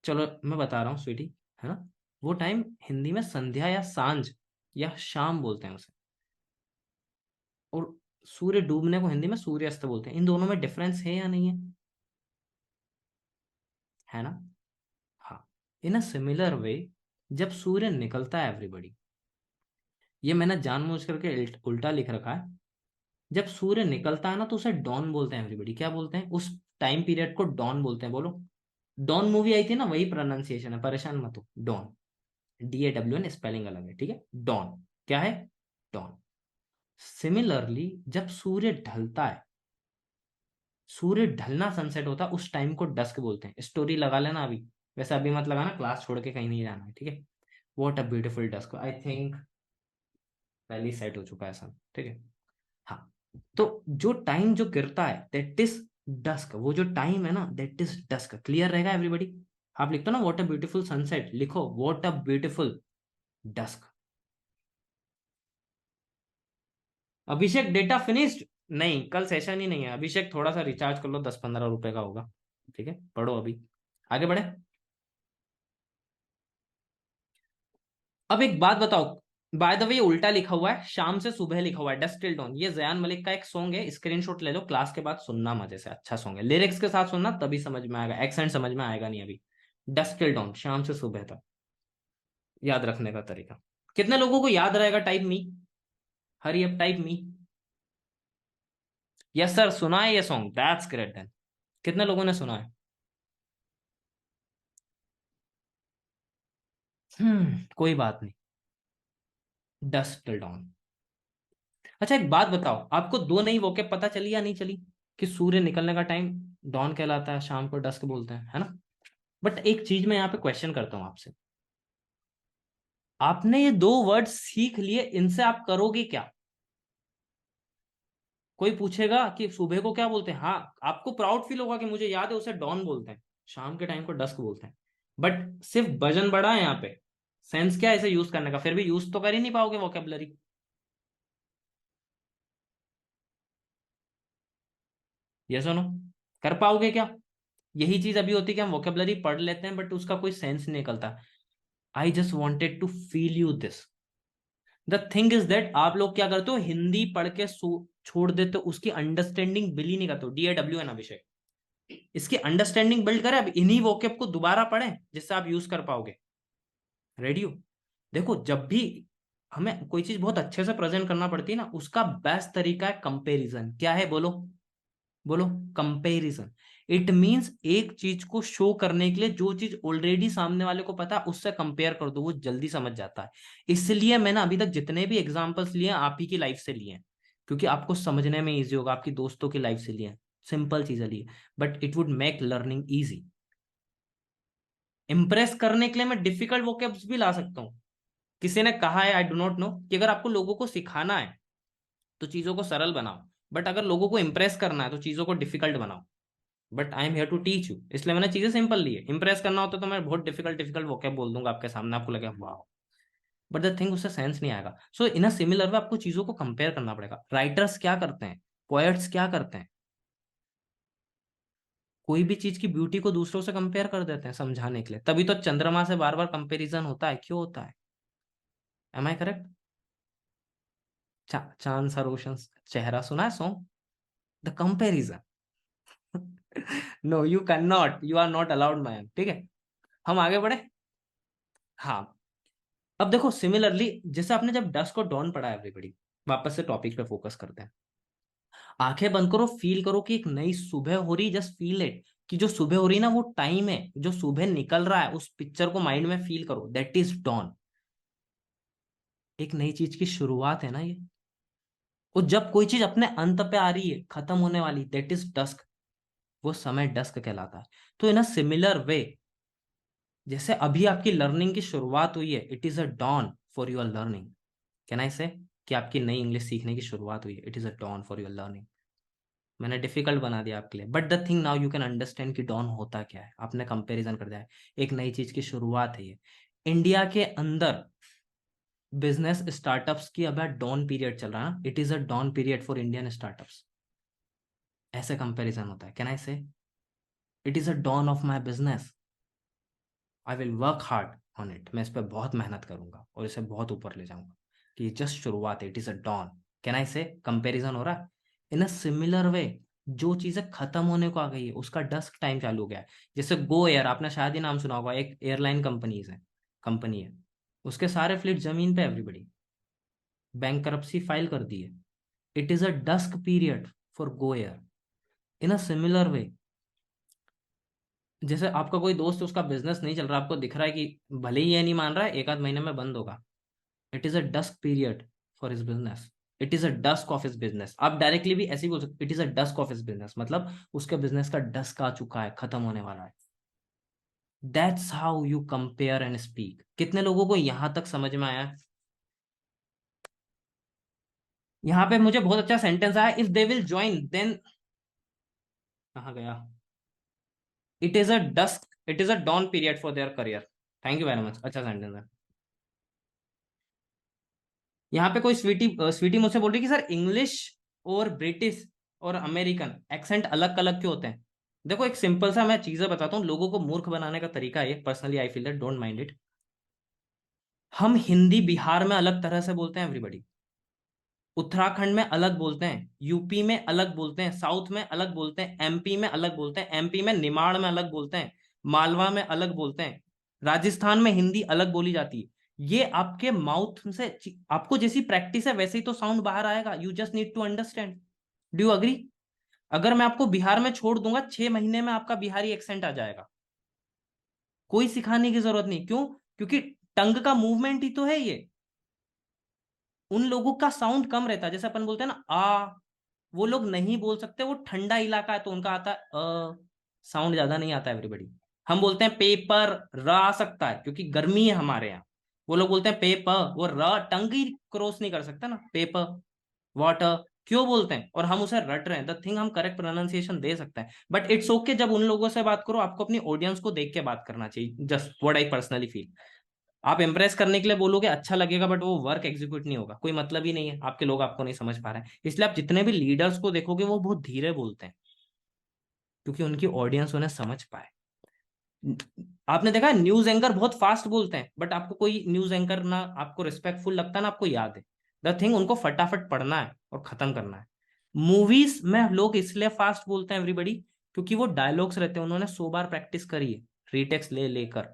चलो मैं बता रहा हूँ स्वीटी, है ना, वो टाइम हिंदी में संध्या या सांझ या शाम बोलते हैं उसे। और सूर्य डूबने को हिंदी में सूर्यास्त बोलते हैं। इन दोनों में डिफरेंस है या नहीं है? है ना? हाँ। इन अ सिमिलर वे, जब सूर्य निकलता है एवरीबॉडी, ये मैंने जानबूझ करके उल्टा लिख रखा है। जब सूर्य निकलता है ना तो उसे डॉन बोलते हैं एवरीबॉडी। क्या बोलते हैं उस टाइम पीरियड को? डॉन बोलते हैं, बोलो। डॉन मूवी आई थी ना, वही प्रोनाउंसिएशन है, परेशान मत हो। डॉन, DAWN, स्पेलिंग अलग है, ठीक है। डॉन क्या है? डॉन। सिमिलरली, जब सूर्य ढलता है, सूर्य ढलना सनसेट होता है, उस टाइम को डस्क बोलते हैं। स्टोरी लगा लेना अभी, वैसे अभी मत लगाना, क्लास छोड़ के कहीं नहीं जाना है, ठीक है। What a beautiful dusk, I think पहले सेट हो चुका है सब, ठीक है। हाँ, तो जो टाइम जो गिरता है दैट इज डस्क, वो जो टाइम है ना दैट इज डस्क। क्लियर रहेगा एवरीबॉडी? आप लिखते हो ना व्हाट अ ब्यूटीफुल सनसेट, लिखो what a beautiful dusk. Abhishek data finished? नहीं, कल सेशन ही नहीं है अभिषेक, थोड़ा सा रिचार्ज कर लो, 10-15 रुपए का होगा, ठीक है। पढ़ो अभी, आगे बढ़े। अब एक बात बताओ, बाय द वे उल्टा लिखा हुआ है, शाम से सुबह लिखा हुआ है, डस्ट टिल डॉन। ये जयान मलिक का एक सॉन्ग है, स्क्रीनशॉट ले लो, क्लास के बाद सुनना मजे से, अच्छा सॉन्ग है, लिरिक्स के साथ सुनना तभी समझ में आएगा, एक्सेंट समझ में आएगा नहीं अभी। डस्ट टिल डॉन, शाम से सुबह तक, याद रखने का तरीका। कितने लोगों को याद रहेगा? टाइप मी, हरी अप, टाइप मी। यस सर, सुना है ये सॉन्ग, दैट्स ग्रेट देन। कितने लोगों ने सुना है? कोई बात नहीं, डस्क टिल डॉन। अच्छा एक बात बताओ, आपको दो नई वोकेब पता चली या नहीं चली? कि सूर्य निकलने का टाइम डॉन कहलाता है, शाम को डस्क बोलते हैं, है ना? बट एक चीज मैं यहाँ पे क्वेश्चन करता हूँ आपसे, आपने ये दो वर्ड सीख लिए, इनसे आप करोगे क्या? कोई पूछेगा कि सुबह को क्या बोलते हैं, हाँ आपको प्राउड फील होगा कि मुझे याद है उसे डॉन बोलते हैं, शाम के टाइम को डस्क बोलते हैं। बट सिर्फ वजन बढ़ा है यहाँ पे, सेंस क्या है इसे यूज करने का, फिर भी यूज तो कर ही नहीं पाओगे वोकेबलरी। ये सुनो, कर पाओगे क्या? यही चीज अभी होती है कि हम वोकेबलरी पढ़ लेते हैं बट उसका कोई सेंस नहीं निकलता। I just wanted to feel you this. The thing is that आप लोग क्या करते हो, हिंदी पढ़ के छोड़ देते हो, उसकी अंडरस्टैंडिंग बिल ही नहीं करते हो। DAW है ना विषय, इसकी अंडरस्टैंडिंग बिल्ड करें, अब इन्हीं वोकेब को दोबारा पढ़ें जिससे आप यूज कर पाओगे। रेडी हो? देखो जब भी हमें कोई चीज बहुत अच्छे से प्रेजेंट करना पड़ती है ना, उसका बेस्ट तरीका है कंपैरिजन। क्या है बोलो? बोलो। कंपैरिजन। इट मींस एक चीज को शो करने के लिए जो चीज ऑलरेडी सामने वाले को पता है उससे कंपेयर कर दो, वो जल्दी समझ जाता है। इसलिए मैंने अभी तक जितने भी एग्जांपल्स लिए हैं, आप ही की लाइफ से लिए हैं, क्योंकि आपको समझने में इजी होगा। आपकी दोस्तों की लाइफ से लिए हैं, सिंपल चीजें लिए, but it would make learning easy. Impress करने के लिए मैं डिफिकल्ट वोकेब्स भी ला सकता हूँ। किसी ने कहा है, आई डू नॉट नो, कि अगर आपको लोगों को सिखाना है तो चीजों को सरल बनाओ, बट अगर लोगों को इंप्रेस करना है तो चीजों को डिफिकल्ट बनाओ। But I am here to teach you, इसलिए मैंने चीजें सिंपल ली है। इंप्रेस करना होता तो मैं बहुत डिफिकल्ट डिफिकल्ट वोकैब बोल दूंगा आपके सामने, आपको लगेगा वाह, बट द थिंग उससे सेंस नहीं आएगा। सो इन अ सिमिलर वे आपको चीजों को कंपेयर करना पड़ेगा। राइटर्स क्या करते हैं, पोएट्स क्या करते हैं, कोई भी चीज की ब्यूटी को दूसरों से कंपेयर कर देते हैं समझाने के लिए। तभी तो चंद्रमा से बार बार कंपेरिजन होता है, क्यों होता है? Am I correct? चांद सा रोशन चेहरा, सुना है song? The comparison. No you can not, you are not allowed man, ठीक है? हम आगे बढ़े। हाँ, अब देखो सिमिलरली, जैसे आपने जब डस्क और डॉन पढ़ा है एवरीबॉडी, वापस से टॉपिक पे फोकस करते हैं। आंखें बंद करो, फील करो कि एक नई सुबह हो रही, जस्ट फील इट। कि जो सुबह हो रही है ना, वो टाइम है, जो सुबह निकल रहा है, उस पिक्चर को माइंड में फील करो, दैट इज डॉन। एक नई चीज की शुरुआत है ना ये। और जब कोई चीज अपने अंत पे आ रही है, खत्म होने वाली, दैट इज डस्क। वो समय डस्क कहलाता है। तो इन अ सिमिलर वे, जैसे अभी आपकी लर्निंग की शुरुआत हुई है, it is a dawn for your learning. Can I say कि आपकी नई इंग्लिश सीखने की शुरुआत हुई है, it is a dawn for your learning. मैंने डिफिकल्ट बना दिया आपके लिए, but the thing now you can understand कि डॉन होता क्या है। आपने कंपैरिजन कर दिया है, एक नई चीज की शुरुआत है ये। इंडिया के अंदर बिजनेस स्टार्टअप्स की अब डॉन पीरियड चल रहा है ना, it is a dawn period for Indian startups. ऐसे कंपैरिजन होता है। Can I say it is a dawn of my business, I will work hard on it. मैं इस पर बहुत मेहनत करूंगा और इसे बहुत ऊपर ले जाऊंगा। कि जस्ट शुरुआत है, it is a dawn. Can I say comparison हो रहा है। इन अ सिमिलर वे, जो चीजें खत्म होने को आ गई है, उसका डस्क टाइम चालू हो गया है। जैसे गो एयर, आपने शायद ही नाम सुना होगा, एक एयरलाइन कंपनी है। उसके सारे फ्लीट जमीन पे, एवरीबडी बैंक फाइल कर दी है। It is a dusk period for Go Air. In a similar way, जैसे आपका कोई दोस्त है, उसका बिजनेस नहीं चल रहा, आपको दिख रहा है कि भले ही ये नहीं मान रहा है, एक आध महीने में बंद होगा, it is a dusk period for his business. It is a dusk of his business. आप डायरेक्टली भी ऐसे ही बोल सकते, it is a dusk of his business, मतलब उसके बिजनेस का डस्क आ चुका है, खत्म होने वाला है। That's how you compare and speak. कितने लोगों को यहां तक समझ में आया? यहाँ पे मुझे बहुत अच्छा सेंटेंस आया, if they will join then, कहाँ गया? It is a dusk, it is a dawn period for their career. Thank you very much, अच्छा सेंटेंस है। यहाँ पे कोई स्वीटी स्वीटी मुझसे बोल रही कि सर इंग्लिश और ब्रिटिश और अमेरिकन एक्सेंट अलग अलग क्यों होते हैं? देखो एक सिंपल सा मैं चीजें बताता हूँ, लोगों को मूर्ख बनाने का तरीका है ये। Personally I feel that, don't mind it. हम हिंदी बिहार में अलग तरह से बोलते हैं एवरीबॉडी, उत्तराखंड में अलग बोलते हैं, यूपी में अलग बोलते हैं, साउथ में अलग बोलते हैं, एमपी में अलग बोलते हैं, एमपी में निमाड़ में अलग बोलते हैं, मालवा में अलग बोलते हैं, राजस्थान में हिंदी अलग बोली जाती है। ये आपके माउथ से, आपको जैसी प्रैक्टिस है वैसे ही तो साउंड बाहर आएगा। You just need to understand. Do you agree? अगर मैं आपको बिहार में छोड़ दूंगा, 6 महीने में आपका बिहारी एक्सेंट आ जाएगा। कोई सिखाने की जरूरत नहीं। क्यों? क्योंकि टंग का मूवमेंट ही तो है ये। उन लोगों का साउंड कम रहता है, जैसे अपन बोलते हैं ना आ, वो लोग नहीं बोल सकते, वो ठंडा इलाका है तो उनका आता है साउंड ज्यादा नहीं आता एवरीबडी। हम बोलते हैं पेपर, र आ सकता है क्योंकि गर्मी है हमारे यहाँ। वो लोग बोलते हैं पेपर, वो र टंग ही क्रॉस नहीं कर सकता ना, पेपर, वाटर क्यों बोलते हैं, और हम उसे रट रहे हैं। द थिंग, हम करेक्ट प्रोनाउंसिएशन दे सकते हैं, बट इट्स ओके जब उन लोगों से बात करो आपको अपनी ऑडियंस को देख के बात करना चाहिए, just what I personally feel. आप इंप्रेस करने के लिए बोलोगे अच्छा लगेगा, बट वो वर्क एग्जीक्यूट नहीं होगा, कोई मतलब ही नहीं है, आपके लोग आपको नहीं समझ पा रहे हैं। इसलिए आप जितने भी लीडर्स को देखोगे वो बहुत धीरे बोलते हैं, क्योंकि उनकी ऑडियंस उन्हें समझ पाए। आपने देखा है न्यूज एंकर बहुत फास्ट बोलते हैं, बट आपको कोई न्यूज एंकर ना आपको रिस्पेक्टफुल लगता है ना आपको याद है। द थिंग, उनको फटाफट पढ़ना है और खत्म करना है। मूवीज में लोग इसलिए फास्ट बोलते हैं एवरीबडी, क्योंकि वो डायलॉग्स रहते हैं, उन्होंने 100 बार प्रैक्टिस करी है रीटेक्स ले लेकर।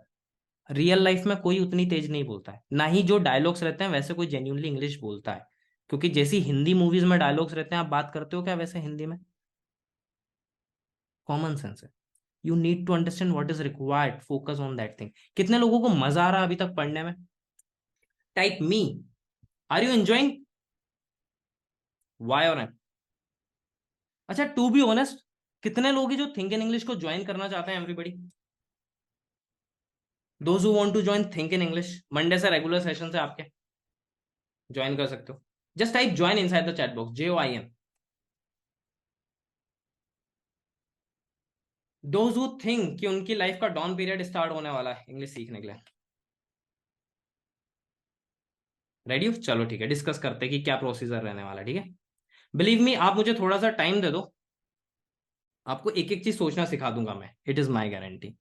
रियल लाइफ में कोई उतनी तेज नहीं बोलता है, ना ही जो डायलॉग्स रहते हैं वैसे कोई जेन्यूनली इंग्लिश बोलता है। क्योंकि जैसी हिंदी मूवीज में डायलॉग्स रहते हैं, आप बात करते हो क्या वैसे हिंदी में? कॉमन सेंस है। You need to understand what is required, focus on that thing. कितने लोगों को मजा आ रहा है अभी तक पढ़ने में? Type me, are you enjoying, Y और एम? अच्छा, टू बी ऑनेस्ट, कितने लोग हैं जो थिंक इन इंग्लिश को ज्वाइन करना चाहते हैं everybody? Those who want to join think in English, Monday से रेगुलर सेशन से आपके ज्वाइन कर सकते हो। Just type join inside the chat box, JOIN। Those who think कि उनकी लाइफ का डाउन पीरियड स्टार्ट होने वाला है इंग्लिश सीखने के लिए। रेडी हो? चलो ठीक है, डिस्कस करते हैं कि क्या प्रोसीजर रहने वाला है, ठीक है। बिलीव मी, आप मुझे थोड़ा सा टाइम दे दो, आपको एक एक चीज सोचना सिखा दूंगा मैं, इट इज माई गारंटी।